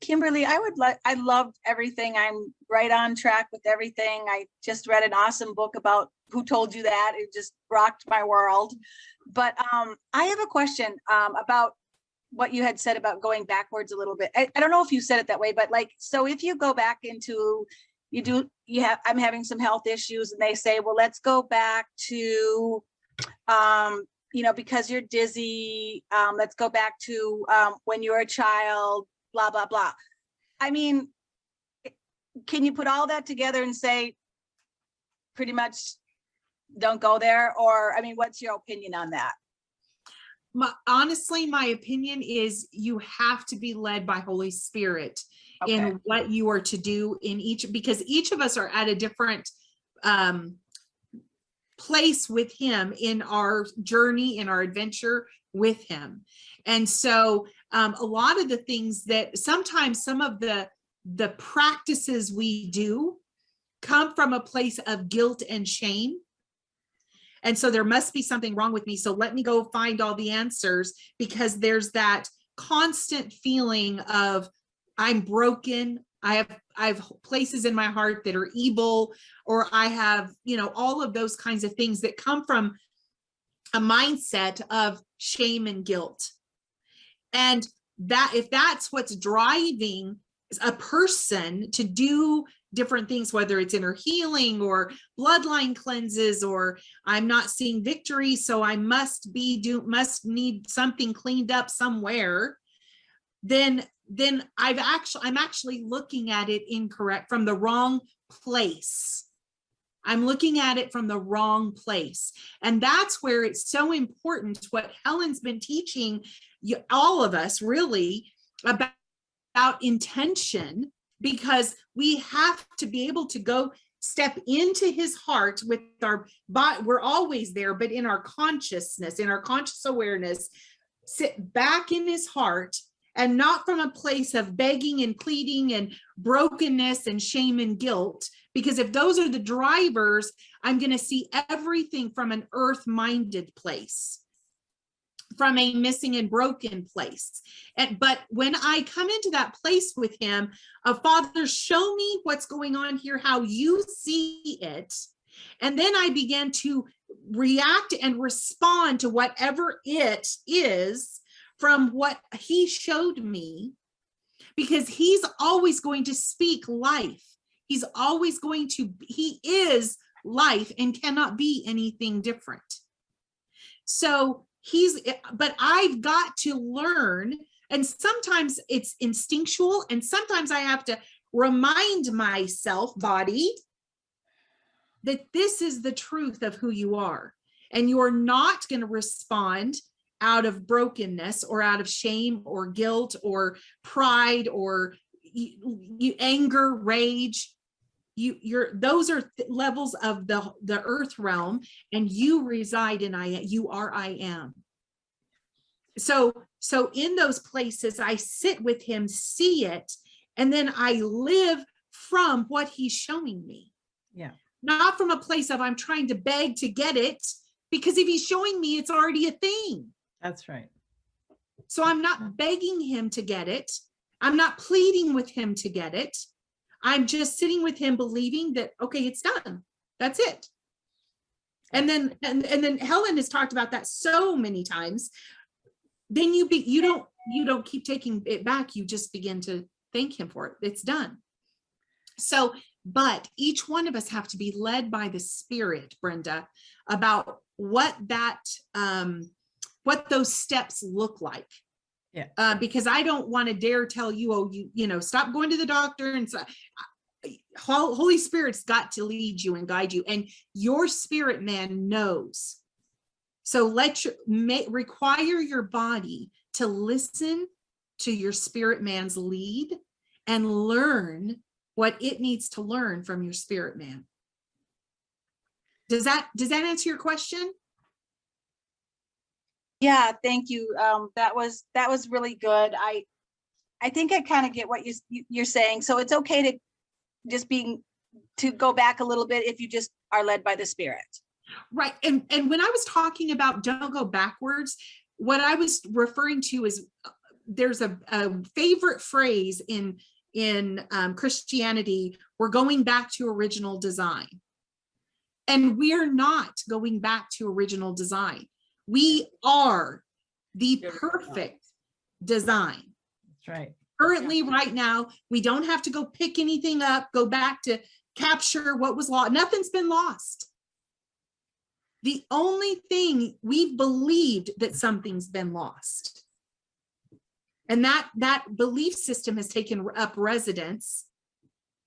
Kimberly, I loved everything. I'm right on track with everything. I just read an awesome book about Who Told You That. It just rocked my world. But I have a question about what you had said about going backwards a little bit. I don't know if you said it that way, but like, so if you go back into, I'm having some health issues and they say, well, let's go back to, because you're dizzy, let's go back to when you were a child, blah, blah, blah. I mean, can you put all that together and say, pretty much don't go there? Or, I mean, what's your opinion on that? Honestly, my opinion is you have to be led by Holy Spirit in what you are to do in because each of us are at a different place with him in our journey, in our adventure with him. And so a lot of the things that sometimes some of the practices we do come from a place of guilt and shame. And so there must be something wrong with me. So let me go find all the answers, because there's that constant feeling of I'm broken. I have places in my heart that are evil, or I have, all of those kinds of things that come from a mindset of shame and guilt. And that if that's what's driving a person to do different things, whether it's inner healing or bloodline cleanses, or I'm not seeing victory, so I must need something cleaned up somewhere, then I'm actually looking at it incorrect, from the wrong place. I'm looking at it from the wrong place. And that's where it's so important what Helen's been teaching all of us really about intention, because we have to be able to go step into his heart with our body. We're always there, but in our consciousness, in our conscious awareness, sit back in his heart, and not from a place of begging and pleading and brokenness and shame and guilt. Because if those are the drivers, I'm going to see everything from an earth-minded place, from a missing and broken place. But when I come into that place with him, Father, show me what's going on here, how you see it. And then I began to react and respond to whatever it is from what he showed me, because he's always going to speak life. He's always going to, he is life and cannot be anything different. So but I've got to learn, and sometimes it's instinctual, and sometimes I have to remind myself, body, that this is the truth of who you are. And you're not going to respond out of brokenness or out of shame or guilt or pride or anger, rage. Those are levels of the earth realm, and you reside in you are I am. So in those places, I sit with him, see it, and then I live from what he's showing me. Yeah. Not from a place of I'm trying to beg to get it, because if he's showing me, it's already a thing. That's right. So I'm not begging him to get it. I'm not pleading with him to get it. I'm just sitting with him, believing that, okay, it's done. That's it. And then, and then Helen has talked about that so many times. Then you don't keep taking it back. You just begin to thank him for it. It's done. So, but each one of us have to be led by the Spirit, Brenda, about what those steps look like. Yeah. Because I don't want to dare tell you, oh, stop going to the doctor. And so Holy Spirit's got to lead you and guide you, and your spirit man knows. So require your body to listen to your spirit man's lead and learn what it needs to learn from your spirit man. Does that answer your question? Yeah, thank you. That was really good. I think I kind of get what you're saying. So it's okay to just to go back a little bit if you just are led by the Spirit. Right. And when I was talking about don't go backwards, what I was referring to is there's a favorite phrase in Christianity: we're going back to original design. And we're not going back to original design. We are the perfect design. That's right. Currently, right now, we don't have to go pick anything up, go back to capture what was lost. Nothing's been lost. The only thing we've believed that something's been lost. And that belief system has taken up residence.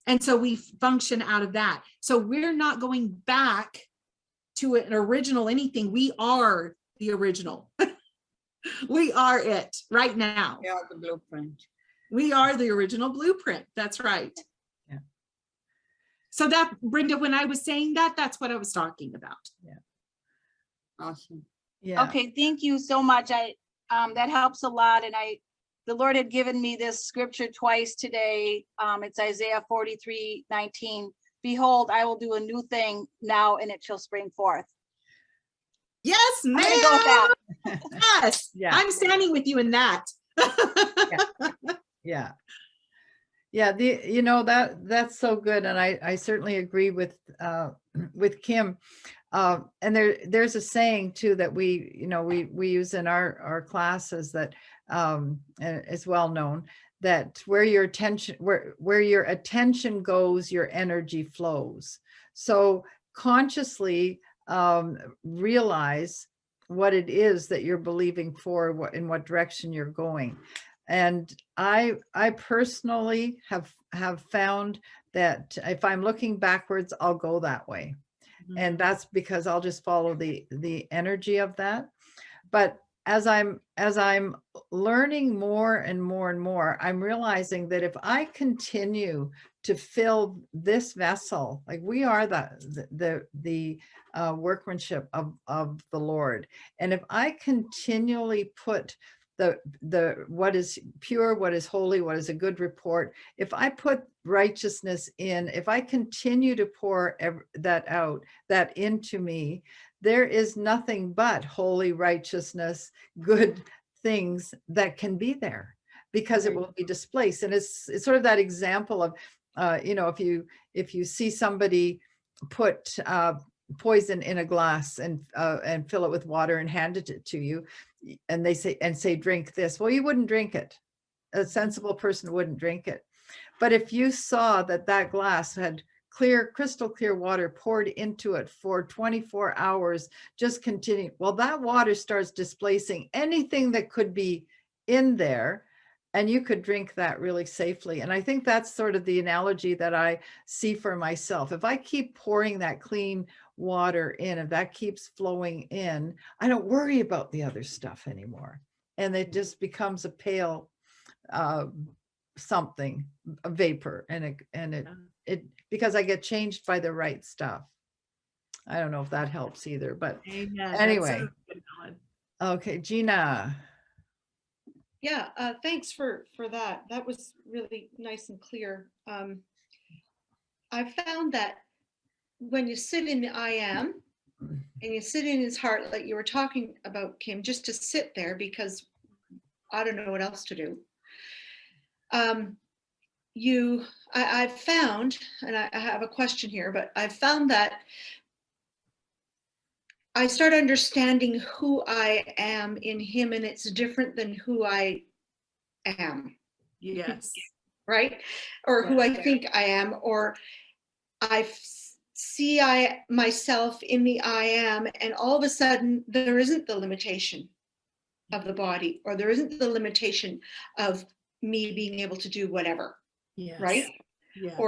And so we function out of that. So we're not going back to an original anything. We are the original. We are it right now. We are the blueprint. We are the original blueprint. That's right. Yeah. So that, Brenda, when I was saying that, that's what I was talking about. Yeah. Awesome. Yeah. Okay, thank you so much. That helps a lot. And the Lord had given me this scripture twice today. It's Isaiah 43:19. Behold, I will do a new thing now, and it shall spring forth. Yes, I'm ma'am. gonna go with that. Yes. Yeah. I'm standing with you in that. Yeah. Yeah. That's so good. And I certainly agree with Kym. And there's a saying too that we use in our classes that is well known, that where your attention goes, your energy flows. So consciously realize what it is that you're believing for, in what direction you're going. And I personally have found that if I'm looking backwards, I'll go that way. Mm-hmm. And that's because I'll just follow the energy of that. But as I'm learning more and more and more, I'm realizing that if I continue to fill this vessel, like we are the workmanship of the Lord, and if I continually put the what is pure, what is holy, what is a good report, if I put righteousness in, if I continue to pour that into me, there is nothing but holy, righteousness, good things that can be there, because it will be displaced. And it's sort of that example of if you see somebody put poison in a glass and fill it with water and hand it to you, and say drink this, well, you wouldn't drink it. A sensible person wouldn't drink it. But if you saw that glass had clear, crystal clear water poured into it for 24 hours, just continue, well, that water starts displacing anything that could be in there, and you could drink that really safely. And I think that's sort of the analogy that I see for myself. If I keep pouring that clean water in, if that keeps flowing in, I don't worry about the other stuff anymore. And it just becomes a pale something, a vapor, and it because I get changed by the right stuff. I don't know if that helps either, but Amen. anyway. That's so good, Ellen. Okay, Gina. Yeah, thanks for that. That was really nice and clear. I found that when you sit in the I am and you sit in his heart, like you were talking about, Kym, just to sit there because I don't know what else to do. I've found, and I have a question here, but I've found that I start understanding who I am in him, and it's different than who I am. Yes. Right? Or who I think I am, or I see myself in the I am, and all of a sudden there isn't the limitation of the body, or there isn't the limitation of me being able to do whatever. Yes. Right? Yes.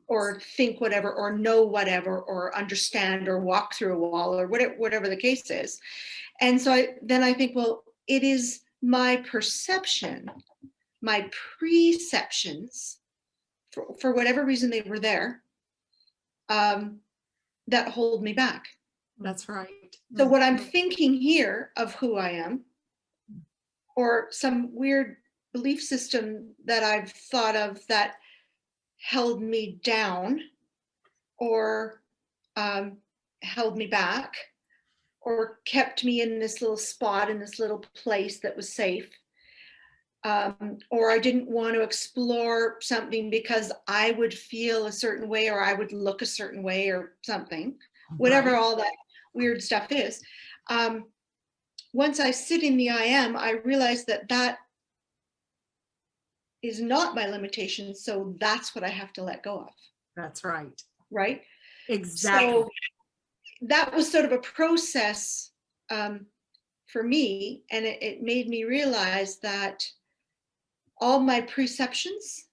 Or think whatever, or know whatever, or understand, or walk through a wall, or whatever the case is. And so I think, well, it is my perception, my preceptions, for whatever reason they were there, that hold me back. That's right. So what I'm thinking here of who I am, or some weird belief system that I've thought of that held me down, or held me back, or kept me in this little spot, in this little place that was safe, or I didn't want to explore something because I would feel a certain way, or I would look a certain way, or something, whatever all that weird stuff is. Once I sit in the I am, I realize that is not my limitation. So that's what I have to let go of. That's right. Right? Exactly. So that was sort of a process for me, and it made me realize that all my perceptions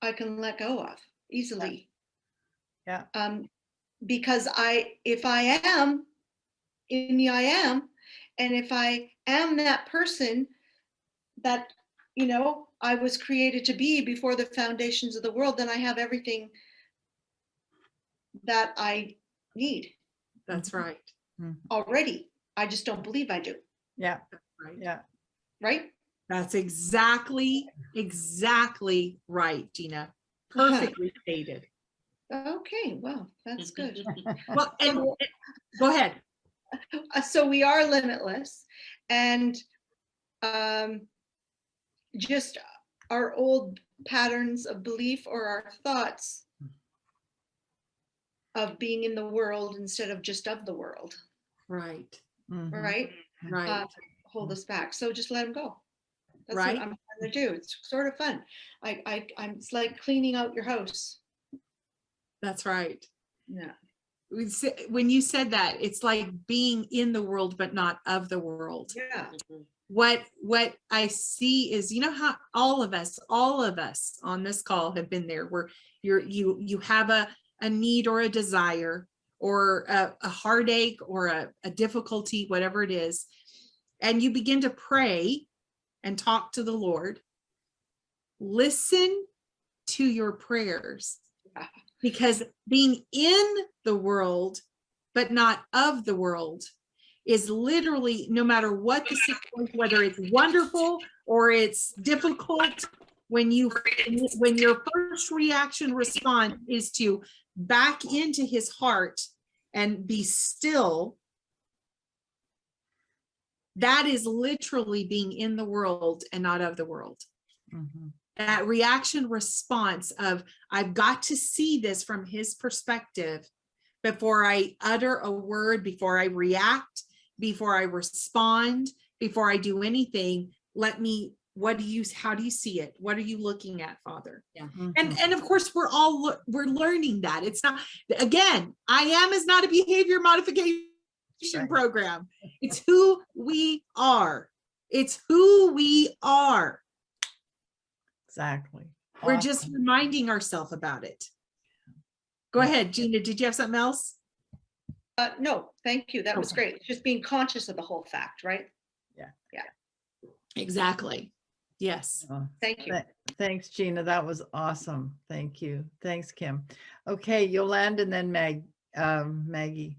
I can let go of easily. Yeah. Because if I am in the I am, and if I am that person that, I was created to be before the foundations of the world, then I have everything that I need. That's right. Already. I just don't believe I do. Yeah. Right. Yeah. Right? That's exactly right, Gina. Perfectly stated. Okay, well, that's good. Well, and go ahead. So we are limitless, and just our old patterns of belief, or our thoughts of being in the world instead of just of the world. Right. Right? Right. Hold us back. So just let them go. That's Right. what I'm trying to do. It's sort of fun. It's like cleaning out your house. That's right. Yeah. When you said that, it's like being in the world but not of the world. Yeah. What I see is, how all of us on this call have been there, where you have a need or a desire, or a heartache, or a difficulty, whatever it is, and you begin to pray and talk to the Lord. Listen to your prayers, because being in the world but not of the world is literally, no matter what the situation, whether it's wonderful or it's difficult, when your first reaction response is to back into his heart and be still, that is literally being in the world and not of the world. That reaction response of, I've got to see this from his perspective before I utter a word, before I react, before I respond, before I do anything. Let me how do you see it? What are you looking at, Father? Mhm. And of course we're learning that. It's not, again, I am is not a behavior modification Right. program. It's who we are. It's who we are. Exactly. We're just Awesome. reminding ourselves about it. Go ahead, Gina. Did you have something else? No, thank you. That was Okay. great. Just being conscious of the whole fact, right? Exactly. Yes. Oh, Thank you. Thanks, Gina. That was awesome. Thank you. Thanks, Kym. Okay, Yolanda and then Maggie.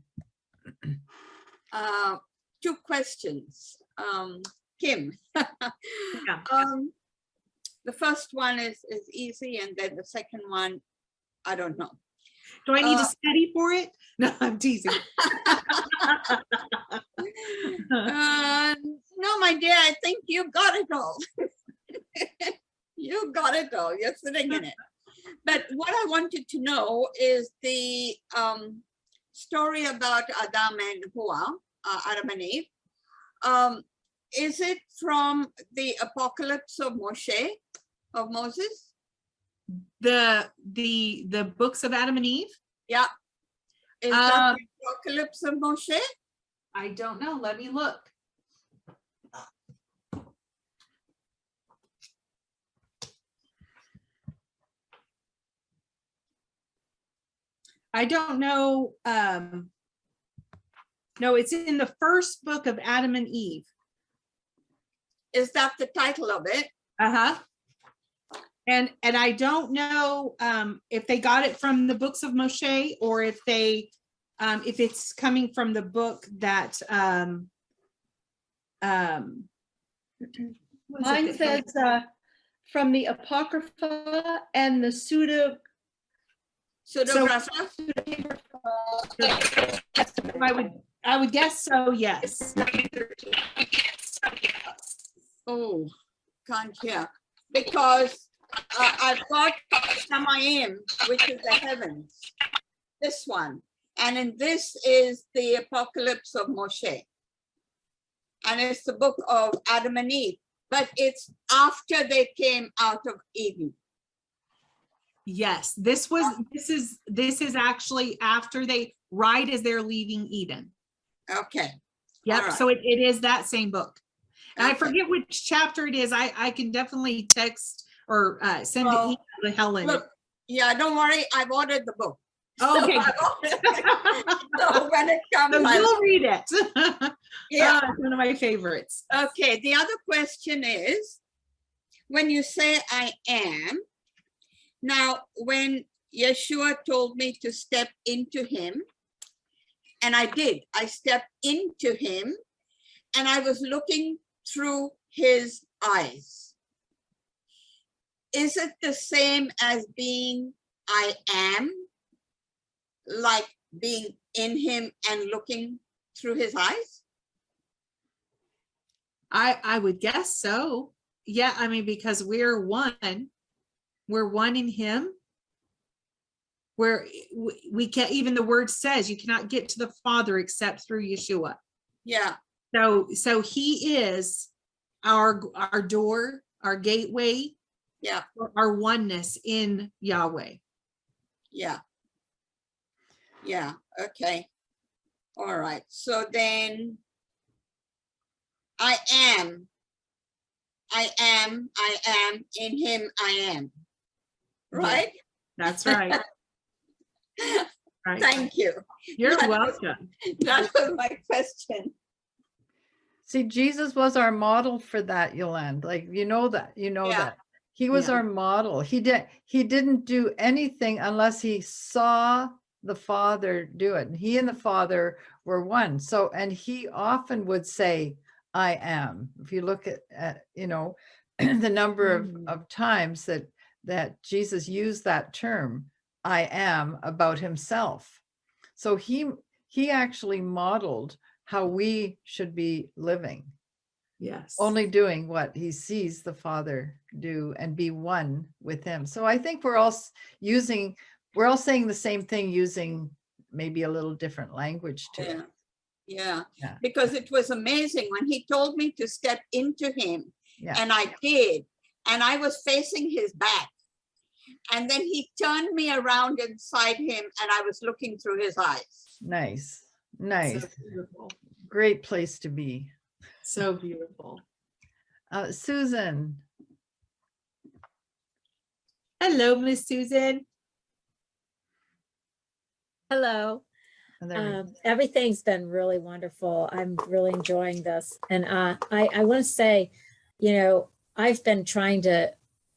Two questions. Kym. Yeah. The first one is easy, and then the second one, I don't know. Do I need to study for it? No, I'm teasing. No, my dear, I think you got it all. You got it all. You're sitting in it. But what I wanted to know is the story about Adam and Hua, Adam and Eve. Is it from the Apocalypse of Moses? The books of Adam and Eve? Yeah. Is that the Apocalypse of Moses? I don't know. Let me look. I don't know. No, it's in the first book of Adam and Eve. Is that the title of it? Uh-huh. And I don't know if they got it from the books of Moshe or if they if it's coming from the book that Mine says from the Apocrypha and the Pseudegrapha? I would guess so, yes. Oh, can't hear. Because I've got Shamayim, which is the heavens. This one. And in this is the Apocalypse of Moshe. And it's the book of Adam and Eve. But it's after they came out of Eden. Yes, this is actually after right as they're leaving Eden. Okay. Yep. Right. So it is that same book. And Okay. I forget which chapter it is. I can definitely text or send an email to Helen. Look, yeah, don't worry. I've ordered the book. Okay. So when it comes, So you'll read it. Yeah. It's one of my favorites. Okay. The other question is, when you say I am, now when Yeshua told me to step into him, and I did, I stepped into him and I was looking through his eyes. Is it the same as being I am, like being in him and looking through his eyes? I would guess so. Yeah, I mean, because we're one in him. Where we can't, even the word says you cannot get to the Father except through Yeshua. Yeah. So he is our door, our gateway, Yeah. our oneness in Yahweh. Yeah. Yeah. Okay. All right. So then I am in him. I am. Right? That's right. Right. Thank you. You're That welcome. That was my question. See, Jesus was our model for that, Yolanda. Like, you know that he was Yeah. our model. He didn't do anything unless he saw the Father do it. And he and the Father were one. So, and he often would say, I am. If you look at the number of times that Jesus used that term, I am, about himself. So he actually modeled how we should be living. Yes. Only doing what he sees the Father do and be one with him. So I think we're all saying the same thing using maybe a little different language to it. Yeah. Because it was amazing when he told me to step into him Yeah. And I did. And I was facing his back. And then he turned me around inside him and I was looking through his eyes. Nice. Nice. So beautiful. Great place to be. So beautiful. Susan. Hello, Miss Susan. Hello. And there Everything's been really wonderful. I'm really enjoying this. And I want to say, you know, I've been trying to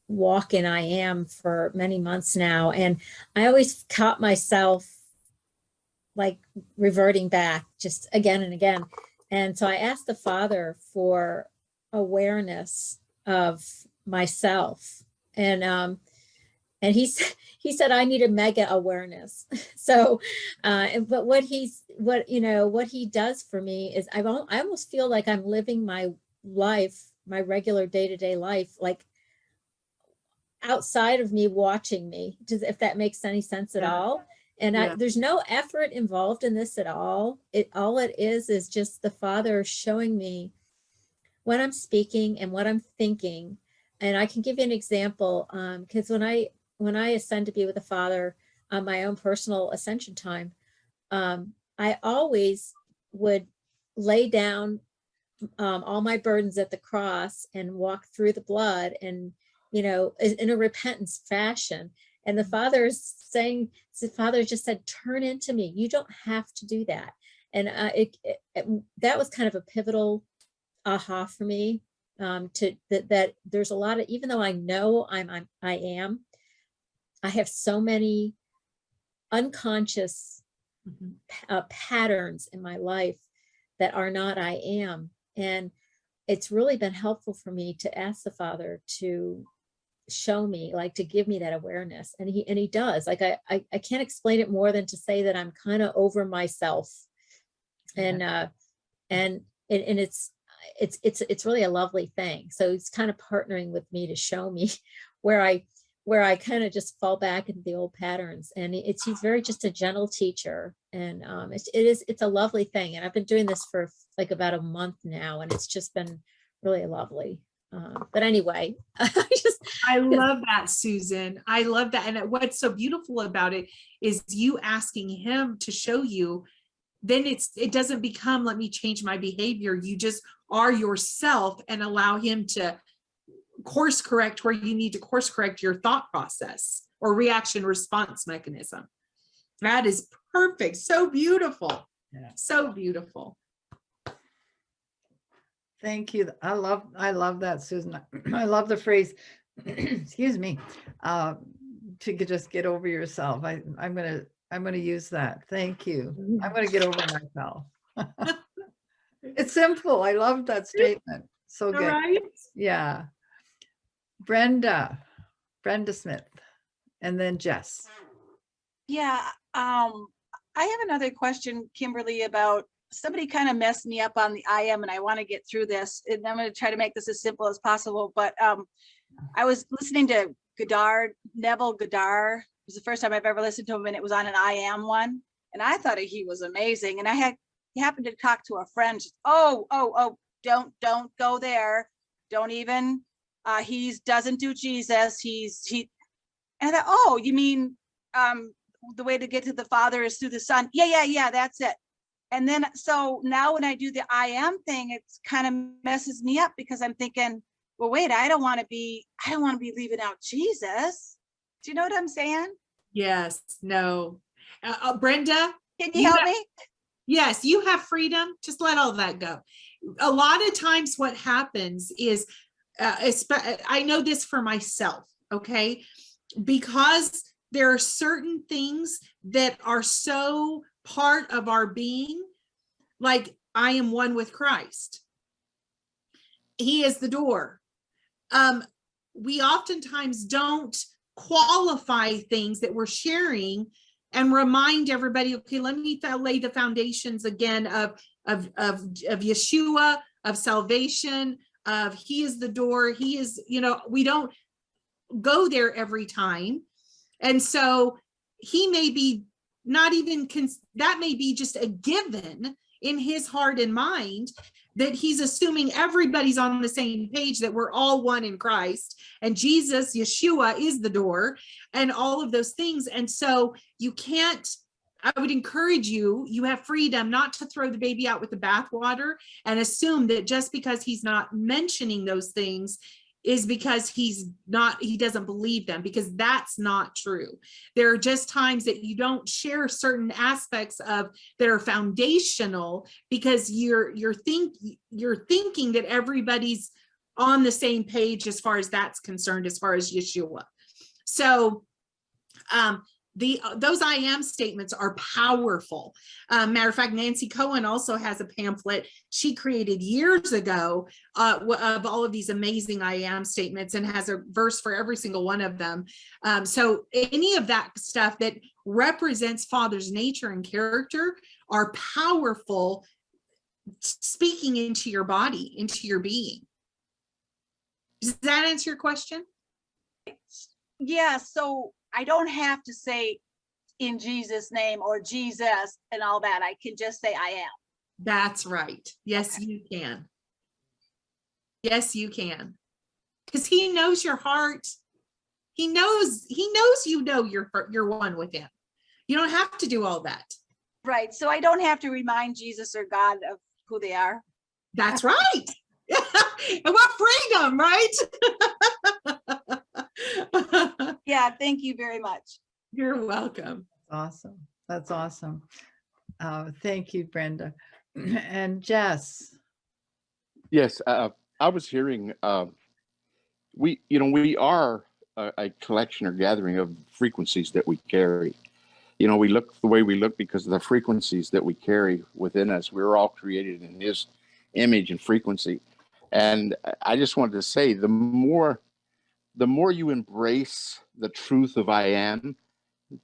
walk in I am for many months now. And I always caught myself like reverting back just again and again. And so I asked the Father for awareness of myself. And he said I needed mega awareness. So, but what he does for me is I almost feel like I'm living my life, my regular day-to-day life, like outside of me watching me, if that makes any sense at all. And there's no effort involved in this at all. All it is just the Father showing me what I'm speaking and what I'm thinking. And I can give you an example, because when I ascend to be with the Father on my own personal ascension time, I always would lay down all my burdens at the cross and walk through the blood, and in a repentance fashion. And the Father just said, turn into me. You don't have to do that. And that was kind of a pivotal aha for me, that there's a lot of, even though I know I have so many unconscious patterns in my life that are not I am. And it's really been helpful for me to ask the Father to show me, like, to give me that awareness. And he does. Like, I can't explain it more than to say that I'm kind of over myself. And it's really a lovely thing. So it's kind of partnering with me to show me where I kind of just fall back into the old patterns. And he's very just a gentle teacher. And it's a lovely thing. And I've been doing this for like about a month now, and it's just been really lovely. But anyway, I love that, Susan. I love that. And what's so beautiful about it is you asking him to show you. Then it doesn't become, let me change my behavior. You just are yourself and allow him to course correct where you need to course correct your thought process or reaction response mechanism. That is perfect. So beautiful. Yeah. So beautiful. Thank you. I love that, Susan. I love the phrase, excuse me, to just get over yourself. I'm going to use that. Thank you. I'm going to get over myself. It's simple. I love that statement. So good. Right? Yeah. Brenda Smith, and then Jess. Yeah. I have another question, Kimberly, about somebody kind of messed me up on the I am, and I want to get through this, and I'm going to try to make this as simple as possible. But I was listening to Neville Goddard. It was the first time I've ever listened to him, and it was on an I am one. And I thought he was amazing. And he happened to talk to a friend. Don't go there. Don't even, he doesn't do Jesus. And I thought, oh, you mean the way to get to the Father is through the Son? Yeah, that's it. And then, so now when I do the I am thing, it kind of messes me up, because I'm thinking, well, wait, I don't want to be leaving out Jesus. Do you know what I'm saying? Yes. No. Brenda, Can you help me? Yes, you have freedom. Just let all that go. A lot of times what happens is, I know this for myself, okay? Because there are certain things that are so part of our being, like I am one with Christ. He is the door. We oftentimes don't qualify things that we're sharing and remind everybody, okay, let me lay the foundations again of Yeshua, of salvation, of he is the door. He is, we don't go there every time. And so he may be not even, that may be just a given in his heart and mind, that he's assuming everybody's on the same page, that we're all one in Christ, and Jesus, Yeshua, is the door, and all of those things. And so you can't, I would encourage you, you have freedom not to throw the baby out with the bathwater and assume that just because he's not mentioning those things is because he doesn't believe them, because that's not true. There are just times that you don't share certain aspects of that are foundational, because you're thinking that everybody's on the same page as far as that's concerned, as far as Yeshua. So those I am statements are powerful. Matter of fact, Nancy Cohen also has a pamphlet she created years ago of all of these amazing I am statements, and has a verse for every single one of them. So any of that stuff that represents Father's nature and character are powerful, speaking into your body, into your being. Does that answer your question? Yeah, so I don't have to say in Jesus' name or Jesus and all that. I can just say I am. That's right. Yes, Okay. you can. Yes, you can. Because he knows your heart. He knows you know you're one with him. You don't have to do all that. Right. So I don't have to remind Jesus or God of who they are. That's right. And what freedom, right? Yeah, thank you very much. You're welcome. Awesome. That's awesome. Thank you, Brenda. And Jess. Yes, I was hearing we are a collection or gathering of frequencies that we carry. We look the way we look because of the frequencies that we carry within us. We're all created in his image and frequency. And I just wanted to say, the more you embrace the truth of I am,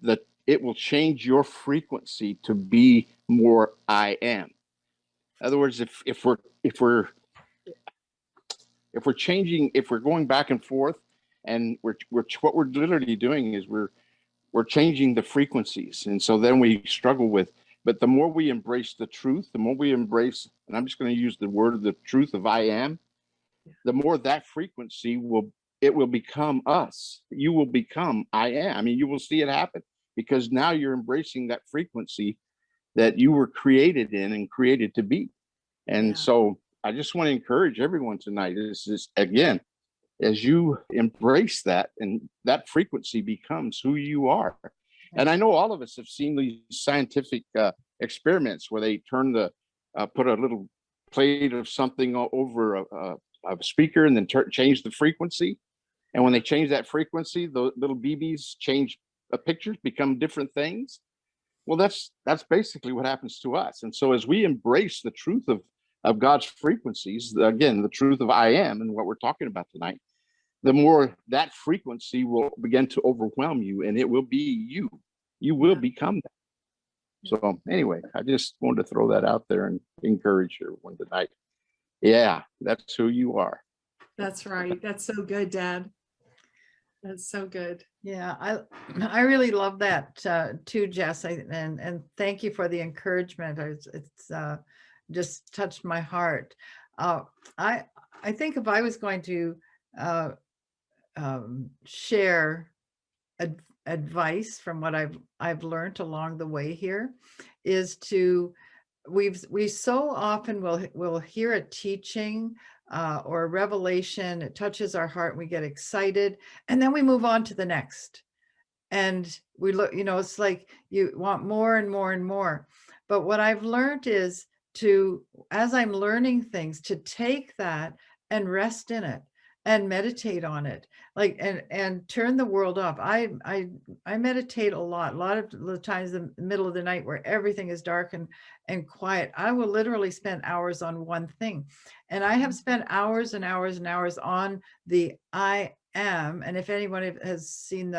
that it will change your frequency to be more I am. In other words, if we're changing, if we're going back and forth, and we're what we're literally doing is we're changing the frequencies, and so then we struggle with. But the more we embrace the truth, the more we embrace, and I'm just going to use the word of the truth of I am, the more that frequency will become us. You will become I am. I mean, you will see it happen, because now you're embracing that frequency that you were created in and created to be. And so I just want to encourage everyone tonight is again, as you embrace that, and that frequency becomes who you are. And I know all of us have seen these scientific experiments where they turn put a little plate of something over a speaker, and then change the frequency. And when they change that frequency, the little BBs change pictures, become different things. Well, that's basically what happens to us. And so as we embrace the truth of God's frequencies, again, the truth of I am and what we're talking about tonight, the more that frequency will begin to overwhelm you, and it will be you. You will become that. So anyway, I just wanted to throw that out there and encourage everyone tonight. Yeah, that's who you are. That's right. That's so good, Dad. That's so good. Yeah, I really love that too, Jess. And thank you for the encouragement. It's just touched my heart. I think if I was going to share advice from what I've learned along the way here, is to we so often will hear a teaching or a revelation. It touches our heart, we get excited, and then we move on to the next. And we look, it's like you want more and more and more. But what I've learned is as I'm learning things, to take that and rest in it and meditate on it, like, and turn the world off. I meditate a lot of the times in the middle of the night where everything is dark and quiet. I will literally spend hours on one thing. And I have spent hours and hours and hours on the I am. And if anyone has seen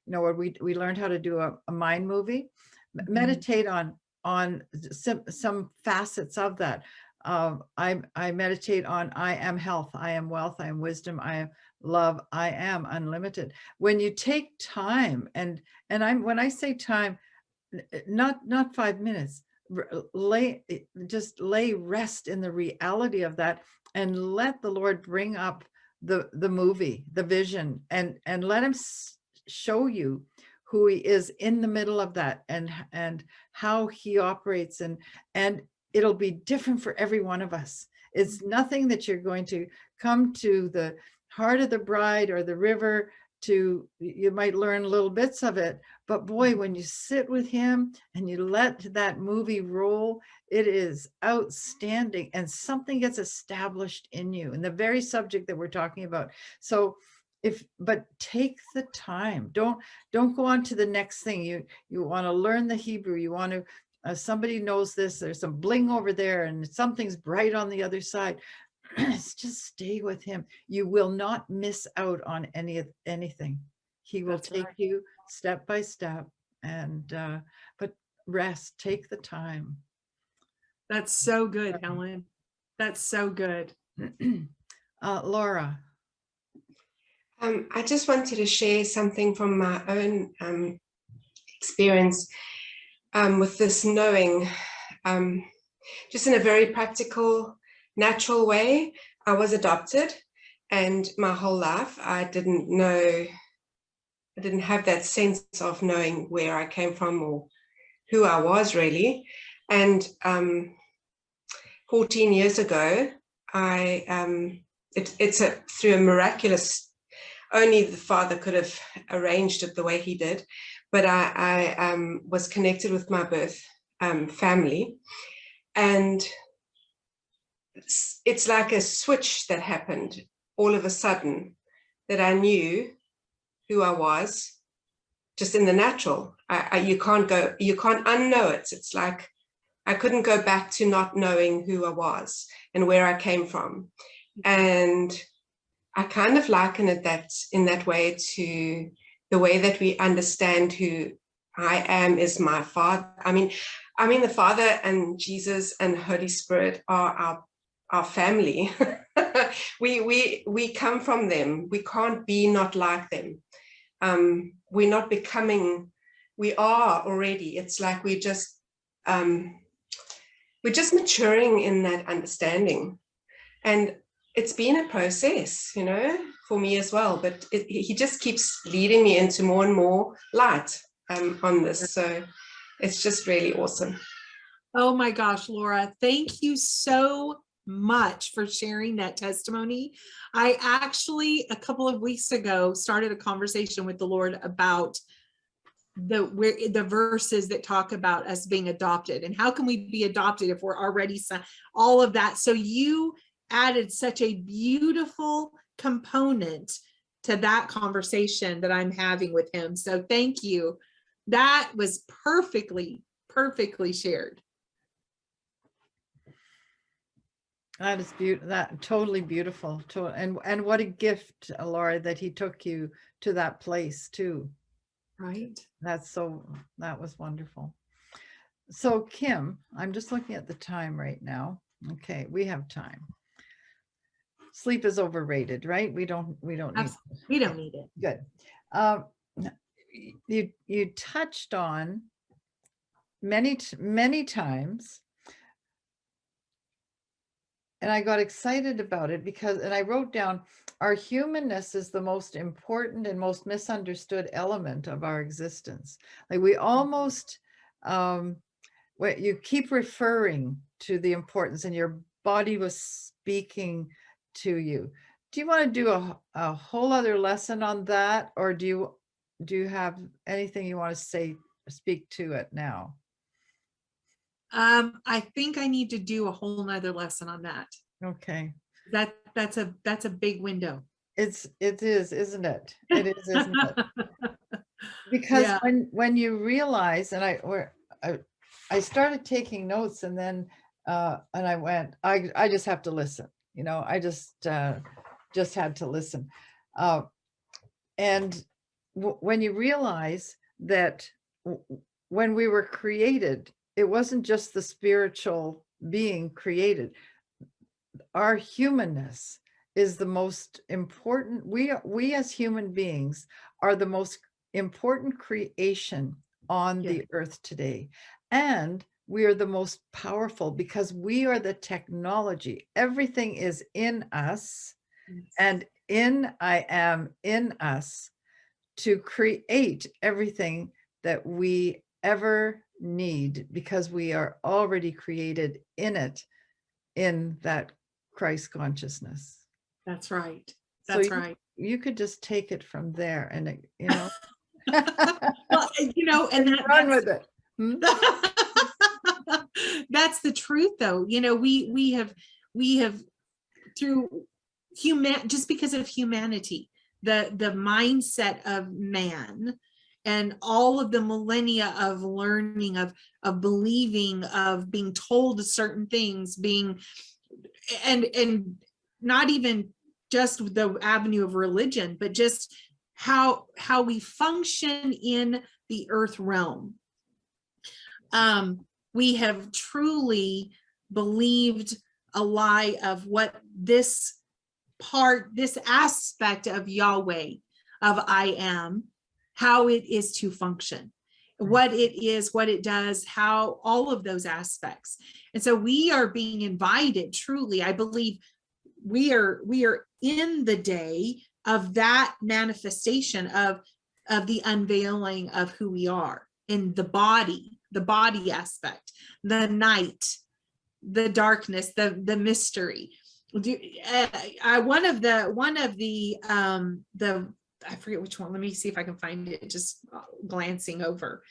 where we learned how to do a mind movie, meditate on some facets of that. I meditate on I am health, I am wealth, I am wisdom, I am love, I am unlimited. When you take time, and when I say time, not 5 minutes, just lay rest in the reality of that, and let the Lord bring up the movie, the vision, and let him show you who he is in the middle of that, and how he operates, and it'll be different for every one of us. It's nothing that you're going to come to the heart of the bride or the river to, you might learn little bits of it, but boy, when you sit with him and you let that movie roll, it is outstanding, and something gets established in you, and the very subject that we're talking about. So but take the time. Don't go on to the next thing. You want to learn the Hebrew. You want to, somebody knows this, there's some bling over there and something's bright on the other side. Just stay with him. You will not miss out on anything. He will take you step by step, and but rest, take the time. That's so good, Helen. That's so good. Laura. I just wanted to share something from my own experience with this knowing, just in a very practical, natural way. I was adopted, and my whole life I didn't have that sense of knowing where I came from or who I was really. And 14 years ago, it's through a miraculous, only the Father could have arranged it the way he did, but I was connected with my birth family, and it's like a switch that happened all of a sudden, that I knew who I was just in the natural. You can't unknow it. It's like I couldn't go back to not knowing who I was and where I came from. And I kind of liken it in that way to the way that we understand who I am is my Father. I mean, the Father and Jesus and Holy Spirit are our family. we come from them. We can't be not like them. We're not becoming. We are already. It's like we're just maturing in that understanding, and it's been a process, for me as well, but he just keeps leading me into more and more light on this. So it's just really awesome. Oh my gosh, Laura, thank you so much for sharing that testimony. I actually, a couple of weeks ago, started a conversation with the Lord about the verses that talk about us being adopted, and how can we be adopted if we're already all of that. So you added such a beautiful component to that conversation that I'm having with him. So thank you. That was perfectly shared. That is beautiful. That totally beautiful. And what a gift, Laura, that he took you to that place too. Right. That was wonderful. So Kym, I'm just looking at the time right now. Okay, we have time. Sleep is overrated, right? We don't need it. Good. You touched on many times, and I got excited about it and I wrote down, our humanness is the most important and most misunderstood element of our existence. Like we almost, you keep referring to the importance, and your body was speaking to you. Do you want to do a whole other lesson on that, or do you have anything you want to speak to it now? I think I need to do a whole nother lesson on that. Okay. That's a big window. It is, isn't it? It is, isn't it? Because when you realize, and I started taking notes, and then and I went, I just have to listen. I just had to listen. And when you realize that when we were created, it wasn't just the spiritual being created. Our humanness is the most important. We as human beings are the most important creation on the earth today. And we are the most powerful because we are the technology. Everything is in us, and I am in us to create everything that we ever need, because we are already created in it, in that Christ consciousness. That's right. So That's right. You could just take it from there, and you know, Well, you know, and run with it. That's the truth, though. You know, we have through just because of humanity, the mindset of man, and all of the millennia of learning, of believing, of being told certain things, being and not even just the avenue of religion, but just how we function in the earth realm. We have truly believed a lie of what this aspect of Yahweh, of I am, how it is to function, what it is, what it does, how all of those aspects. And so we are being invited, truly, I believe we are in the day of that manifestation of the unveiling of who we are in the body aspect, the night, the darkness, the mystery. One of the I forget which one. Let me see if I can find it, just glancing over.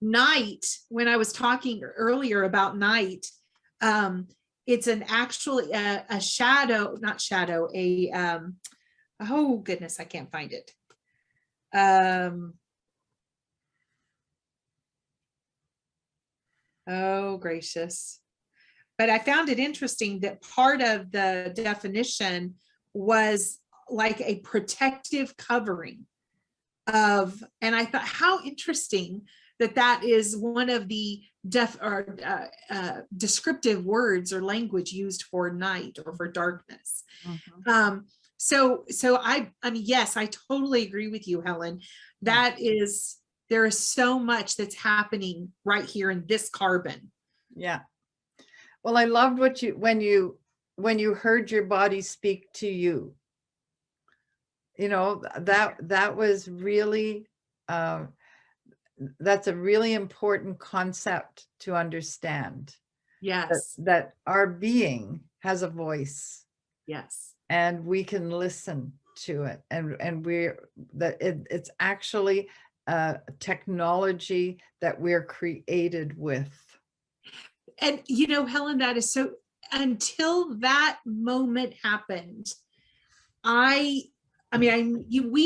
Night, when I was talking earlier about night, it's an actually a shadow, not shadow, oh goodness, I can't find it. Oh gracious. But I found it interesting that part of the definition was like a protective covering of, and I thought, how interesting that is one of the descriptive words or language used for night or for darkness. Mm-hmm. So I mean, yes, I totally agree with you, Helen. There is so much that's happening right here in this carbon. Yeah. Well, I loved what when you heard your body speak to you. You know, that was really, that's a really important concept to understand. Yes. That our being has a voice. Yes. And we can listen to it. And it's actually a technology that we're created with. And, you know, Helen, that is so, until that moment happened, we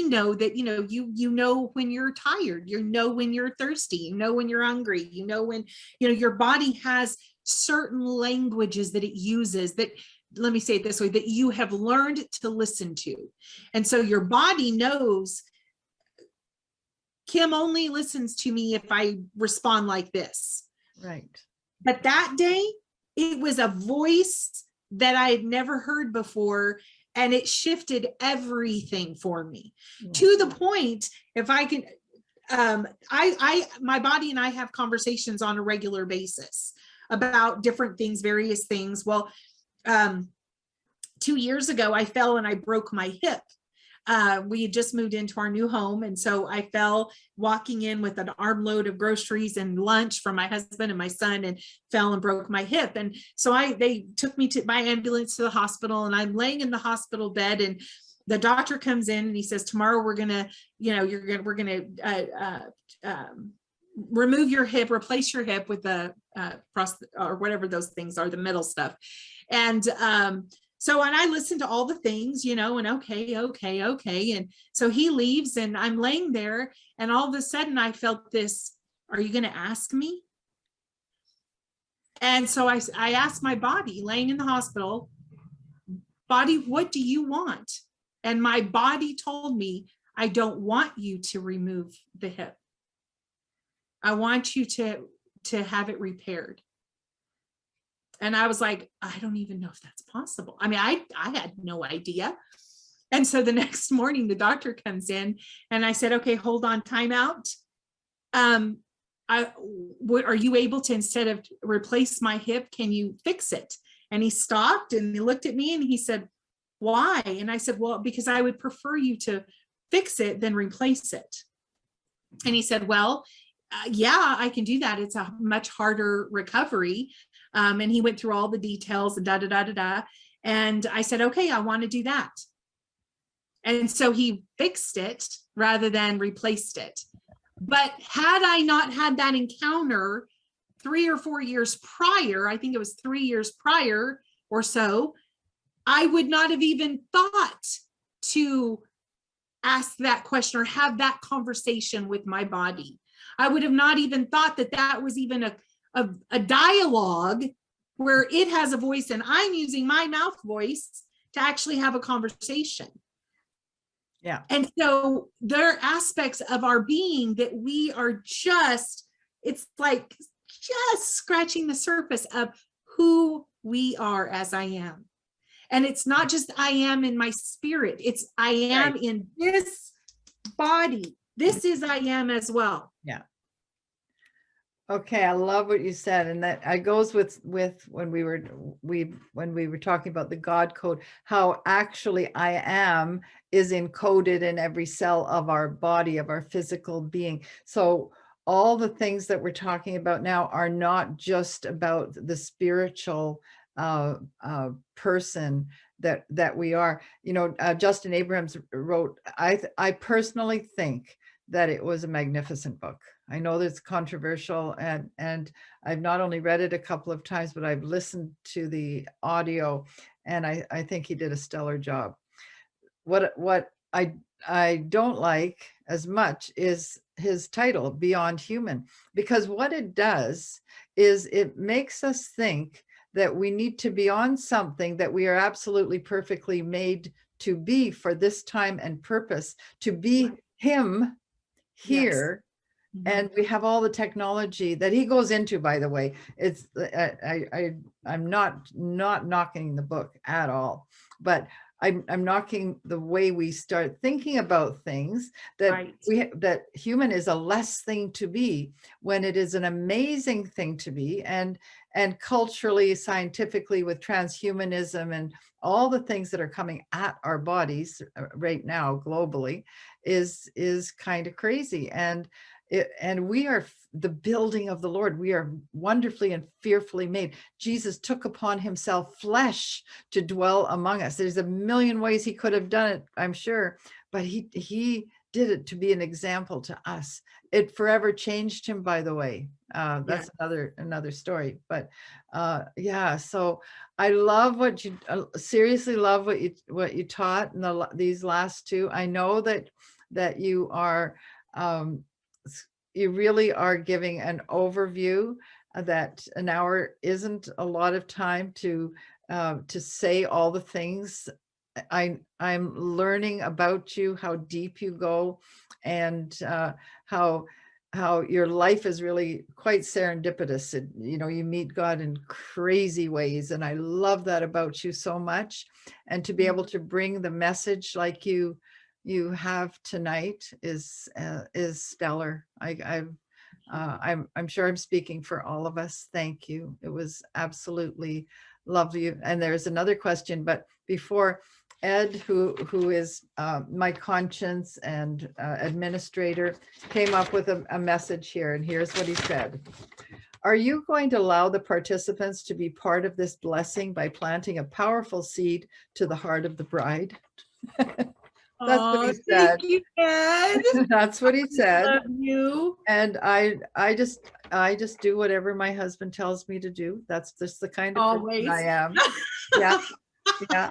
know that, you know, when you're tired, you know, when you're thirsty, you know, when you're hungry, you know, when, your body has certain languages that it uses that, let me say it this way, that you have learned to listen to. And so your body knows, Kym only listens to me if I respond like this. Right. But that day, it was a voice that I had never heard before, and it shifted everything for me. Yeah. To the point, if I can, my body and I have conversations on a regular basis about different things, various things. Well, 2 years ago, I fell and I broke my hip. We had just moved into our new home. And so I fell walking in with an armload of groceries and lunch from my husband and my son, and fell and broke my hip. And so they took me by ambulance to the hospital, and I'm laying in the hospital bed, and the doctor comes in and he says, tomorrow we're going to, remove your hip, replace your hip with a or whatever those things are, the metal stuff. And, so, and I listened to all the things, and okay. And so he leaves, and I'm laying there, and all of a sudden I felt this, are you going to ask me? And so I asked my body, laying in the hospital, body, what do you want? And my body told me, I don't want you to remove the hip. I want you to have it repaired. And I was like, I don't even know if that's possible. I mean, I had no idea. And so the next morning, the doctor comes in, and I said, okay, hold on, time out. I are you able to, instead of replace my hip, can you fix it? And he stopped and he looked at me and he said, why? And I said, well, because I would prefer you to fix it than replace it. And he said, well, yeah, I can do that. It's a much harder recovery. And he went through all the details and da, da, da, da, da. And I said, okay, I want to do that. And so he fixed it rather than replaced it. But had I not had that encounter 3 or 4 years prior, I think it was 3 years prior or so, I would not have even thought to ask that question or have that conversation with my body. I would have not even thought that that was even a dialogue where it has a voice and I'm using my mouth voice to actually have a conversation. Yeah. And so there are aspects of our being that we are just, it's like just scratching the surface of who we are as I am. And it's not just I am in my spirit, it's I am in this body. This is I am as well. Yeah. Okay, I love what you said, and that goes with when we were talking about the God code, how actually I am is encoded in every cell of our body, of our physical being. So all the things that we're talking about now are not just about the spiritual person that we are. You know, Justin Abrams wrote, I personally think that it was a magnificent book. I know that's controversial, and I've not only read it a couple of times, but I've listened to the audio, and I think he did a stellar job. What I don't like as much is his title, Beyond Human, because what it does is it makes us think that we need to be on something that we are absolutely perfectly made to be for this time and purpose, to be him here. Yes. And we have all the technology that he goes into, by the way. It's I'm not knocking the book at all, but I'm knocking the way we start thinking about things, that that human is a less thing to be when it is an amazing thing to be. And culturally, scientifically, with transhumanism and all the things that are coming at our bodies right now globally is kind of crazy. And we are the building of the Lord. We are wonderfully and fearfully made. Jesus took upon himself flesh to dwell among us. There's a million ways he could have done it, I'm sure, but he did it to be an example to us. It forever changed him, by the way. That's another story. But yeah, so I love what you seriously love what you taught in these last two. I know that you are. You really are giving an overview, that an hour isn't a lot of time to say all the things. I'm learning about you, how deep you go, and how your life is really quite serendipitous. You know, you meet God in crazy ways, and I love that about you so much. And to be able to bring the message like you have tonight is stellar. I'm sure I'm speaking for all of us. Thank you. It was absolutely lovely. And there's another question, but before, Ed, who is my conscience and administrator, came up with a message here, and here's what he said. Are you going to allow the participants to be part of this blessing by planting a powerful seed to the heart of the bride? That's what he said. Thank you, Ed. That's what he said. Love you. And I just do whatever my husband tells me to do. That's just the kind of person I am. Yeah. Yeah.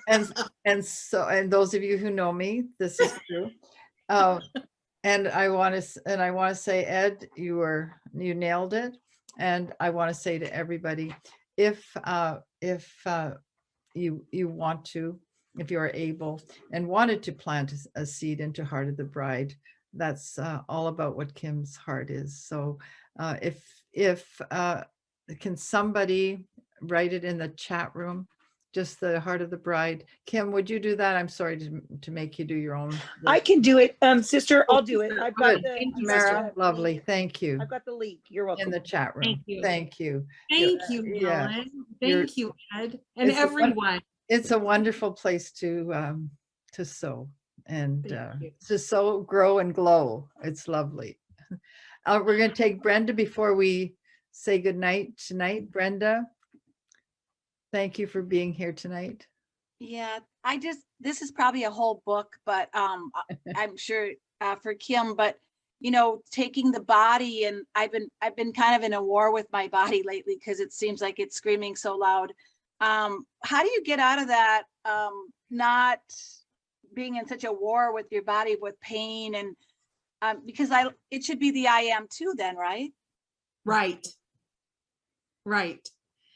And those of you who know me, this is true. And I want to say, Ed, you nailed it. And I want to say to everybody, if you want to, if you are able and wanted to plant a seed into Heart of the Bride, that's all about what Kym's heart is. So if can somebody write it in the chat room, just the heart of the bride. Kym, would you do that? I'm sorry to make you do your own. I can do it, sister. I'll do it. I've got Good. the Tamara, lovely. Thank you. I've got the link. You're welcome. In the chat room. Thank you. Thank you. Thank you, Yeah. Helen. You're- Thank you, Ed, and It's a won- everyone. It's a wonderful place to sow and Thank you. to sow, grow, and glow. It's lovely. We're going to take Brenda before we say goodnight tonight. Brenda, thank you for being here tonight. Yeah, this is probably a whole book, but I'm sure for Kym, but taking the body, and I've been kind of in a war with my body lately because it seems like it's screaming so loud. How do you get out of that? Not being in such a war with your body, with pain, and because it should be the I am too then, right? Right.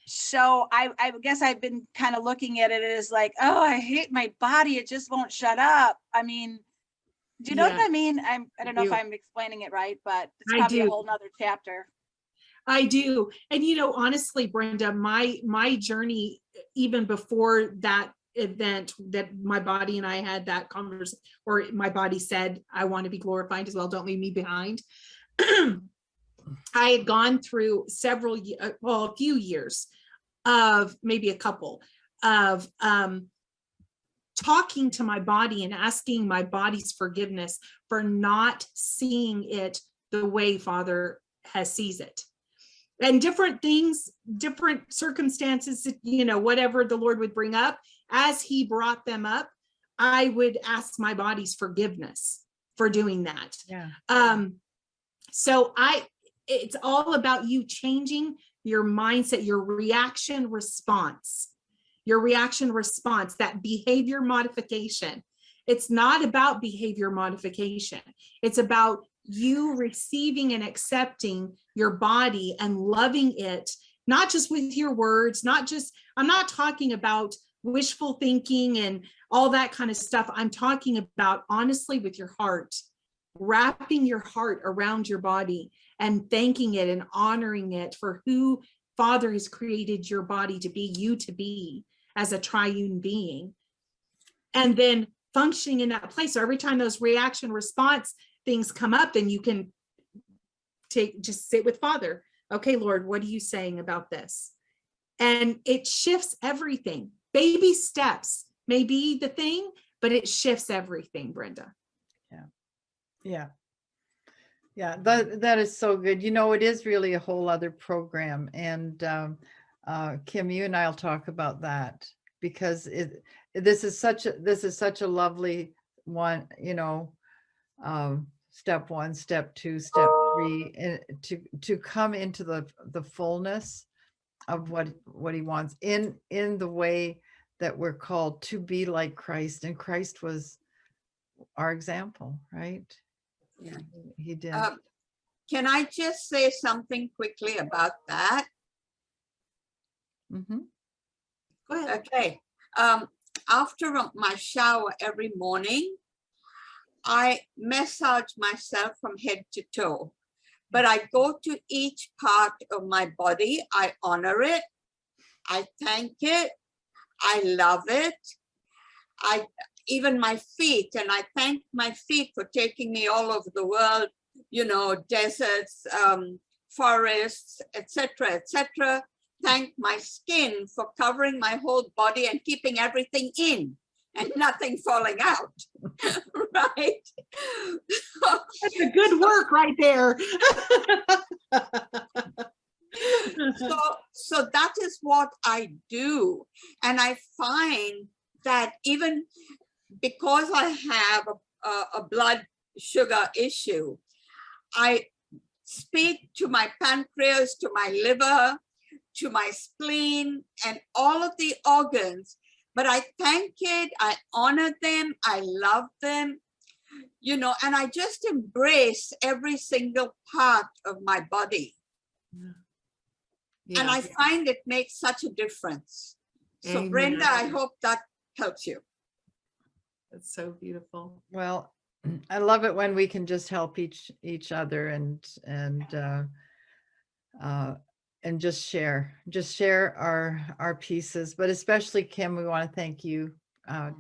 So I guess I've been kind of looking at it as like, oh, I hate my body. It just won't shut up. I mean, do you know what I mean? I don't know if I'm explaining it right, but it's probably a whole nother chapter. I do. And honestly, Brenda, my journey, even before that event that my body and I had that conversation, or my body said, I want to be glorified as well, don't leave me behind. I had gone through a few years of, maybe a couple of talking to my body and asking my body's forgiveness for not seeing it the way Father sees it. And different things, different circumstances, whatever the Lord would bring up, as he brought them up, I would ask my body's forgiveness for doing that. Yeah. So it's all about you changing your mindset, your reaction response, that behavior modification. It's not about behavior modification. It's about you receiving and accepting your body and loving it, not just with your words, I'm not talking about wishful thinking and all that kind of stuff. I'm talking about honestly with your heart, wrapping your heart around your body and thanking it and honoring it for who Father has created your body to be, you to be as a triune being. And then functioning in that place. So every time those reaction response things come up, then you can just sit with Father. Okay, Lord, what are you saying about this? And it shifts everything. Baby steps may be the thing, but it shifts everything, Brenda. Yeah. That is so good. It is really a whole other program. And Kym, you and I'll talk about that, because this is such a lovely one, step 1, step 2, step 3, and to come into the fullness of what he wants in the way that we're called to be like Christ. And Christ was our example, right? Yeah. He did. Can I just say something quickly about that? Mm-hmm. Go ahead. Okay. After my shower every morning, I massage myself from head to toe, but I go to each part of my body. I honor it. I thank it. I love it. Even my feet, and I thank my feet for taking me all over the world, deserts, forests, etc., etc. Thank my skin for covering my whole body and keeping everything in and nothing falling out. Right? That's a good work right there. So that is what I do. And I find that even because I have a blood sugar issue, I speak to my pancreas, to my liver, to my spleen, and all of the organs, but I thank it, I honor them, I love them, and I just embrace every single part of my body. Yeah. And I find it makes such a difference. So Amen. Brenda, I hope that helps you. That's so beautiful. Well, I love it when we can just help each other and and just share our pieces. But especially Kym, we want to thank you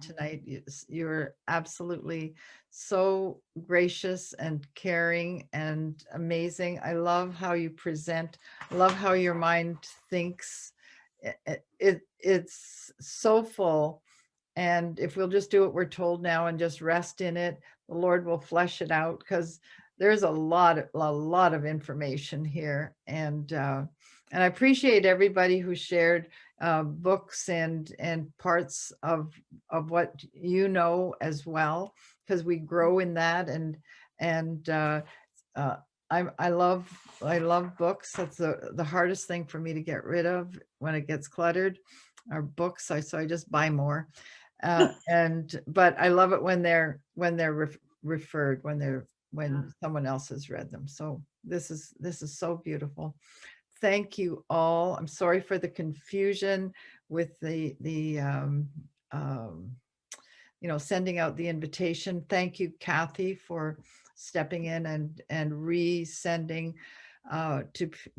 tonight. You're absolutely so gracious and caring and amazing. I love how you present. I love how your mind thinks. It's so full. And if we'll just do what we're told now and just rest in it, the Lord will flesh it out, because there's a lot of information here. And I appreciate everybody who shared books and parts of what you know as well, because we grow in that. And I love books. That's the hardest thing for me to get rid of when it gets cluttered, are books. So I just buy more. But I love it when they're referred, when someone else has read them. So this is so beautiful. Thank you all. I'm sorry for the confusion with the sending out the invitation. Thank you, Kathy, for stepping in and resending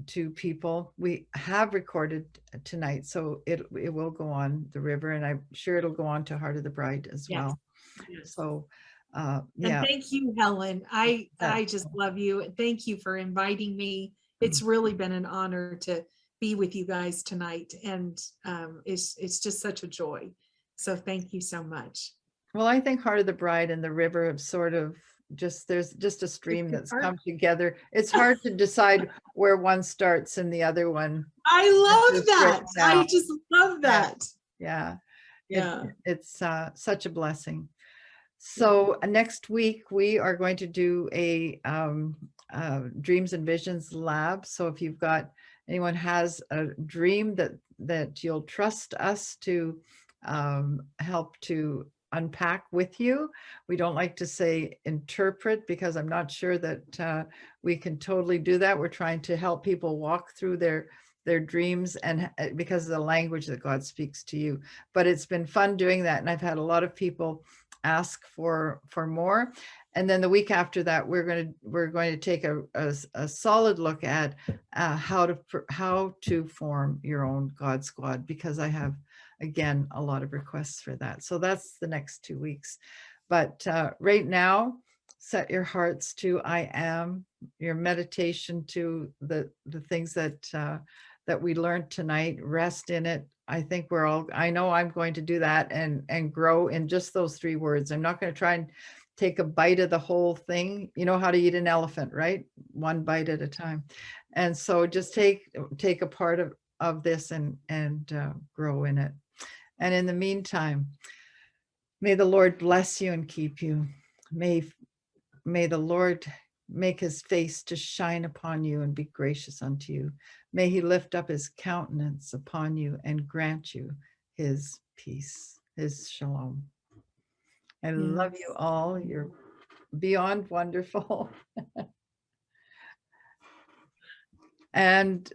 to people. We have recorded tonight, so it will go on the river, and I'm sure it'll go on to Heart of the Bride as well. Yes. So And yeah. thank you, Helen. I just love you. Thank you for inviting me. It's really been an honor to be with you guys tonight, and it's just such a joy. So thank you so much. Well, I think Heart of the Bride and the river have sort of there's just a stream that's come together. It's hard to decide where one starts and the other one. I love that. I just love that. Yeah. Yeah. It's such a blessing. So next week we are going to do a Dreams and Visions lab. So if you've got anyone has a dream that you'll trust us to help to unpack with you. We don't like to say interpret, because I'm not sure that we can totally do that. We're trying to help people walk through their dreams, and because of the language that God speaks to you. But it's been fun doing that, and I've had a lot of people ask for more. And then the week after that, we're going to take a solid look at how to form your own God Squad, because I have, again, a lot of requests for that. So that's the next 2 weeks. But right now, set your hearts to I am, your meditation to the things that we learned tonight. Rest in it. I think I know I'm going to do that and grow in just those 3 words. I'm not going to try and take a bite of the whole thing. You know how to eat an elephant, right? One bite at a time. And so just take a part of this and grow in it. And in the meantime, may the Lord bless you and keep you. May the Lord make his face to shine upon you and be gracious unto you. May he lift up his countenance upon you and grant you his peace, his shalom. I love you all. You're beyond wonderful. And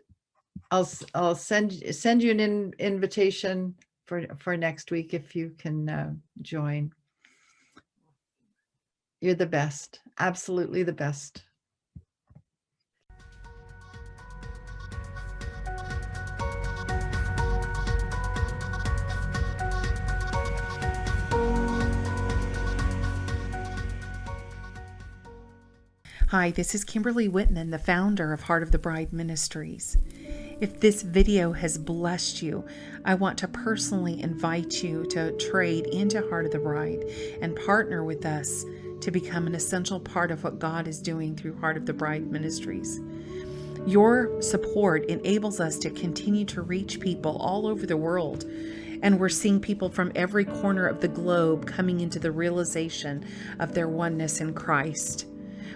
I'll send you an invitation for next week if you can join. You're the best, absolutely the best. Hi, this is Kimberly Whitman, the founder of Heart of the Bride Ministries. If this video has blessed you, I want to personally invite you to trade into Heart of the Bride and partner with us to become an essential part of what God is doing through Heart of the Bride Ministries. Your support enables us to continue to reach people all over the world, and we're seeing people from every corner of the globe coming into the realization of their oneness in Christ.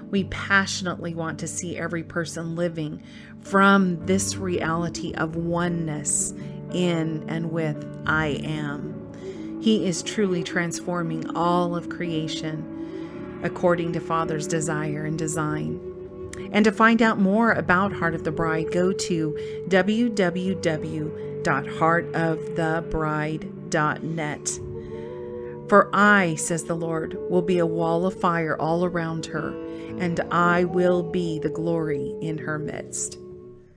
We passionately want to see every person living from this reality of oneness in and with I am. He is truly transforming all of creation according to Father's desire and design. And to find out more about Heart of the Bride, go to www.heartofthebride.net. For I, says the Lord, will be a wall of fire all around her, and I will be the glory in her midst.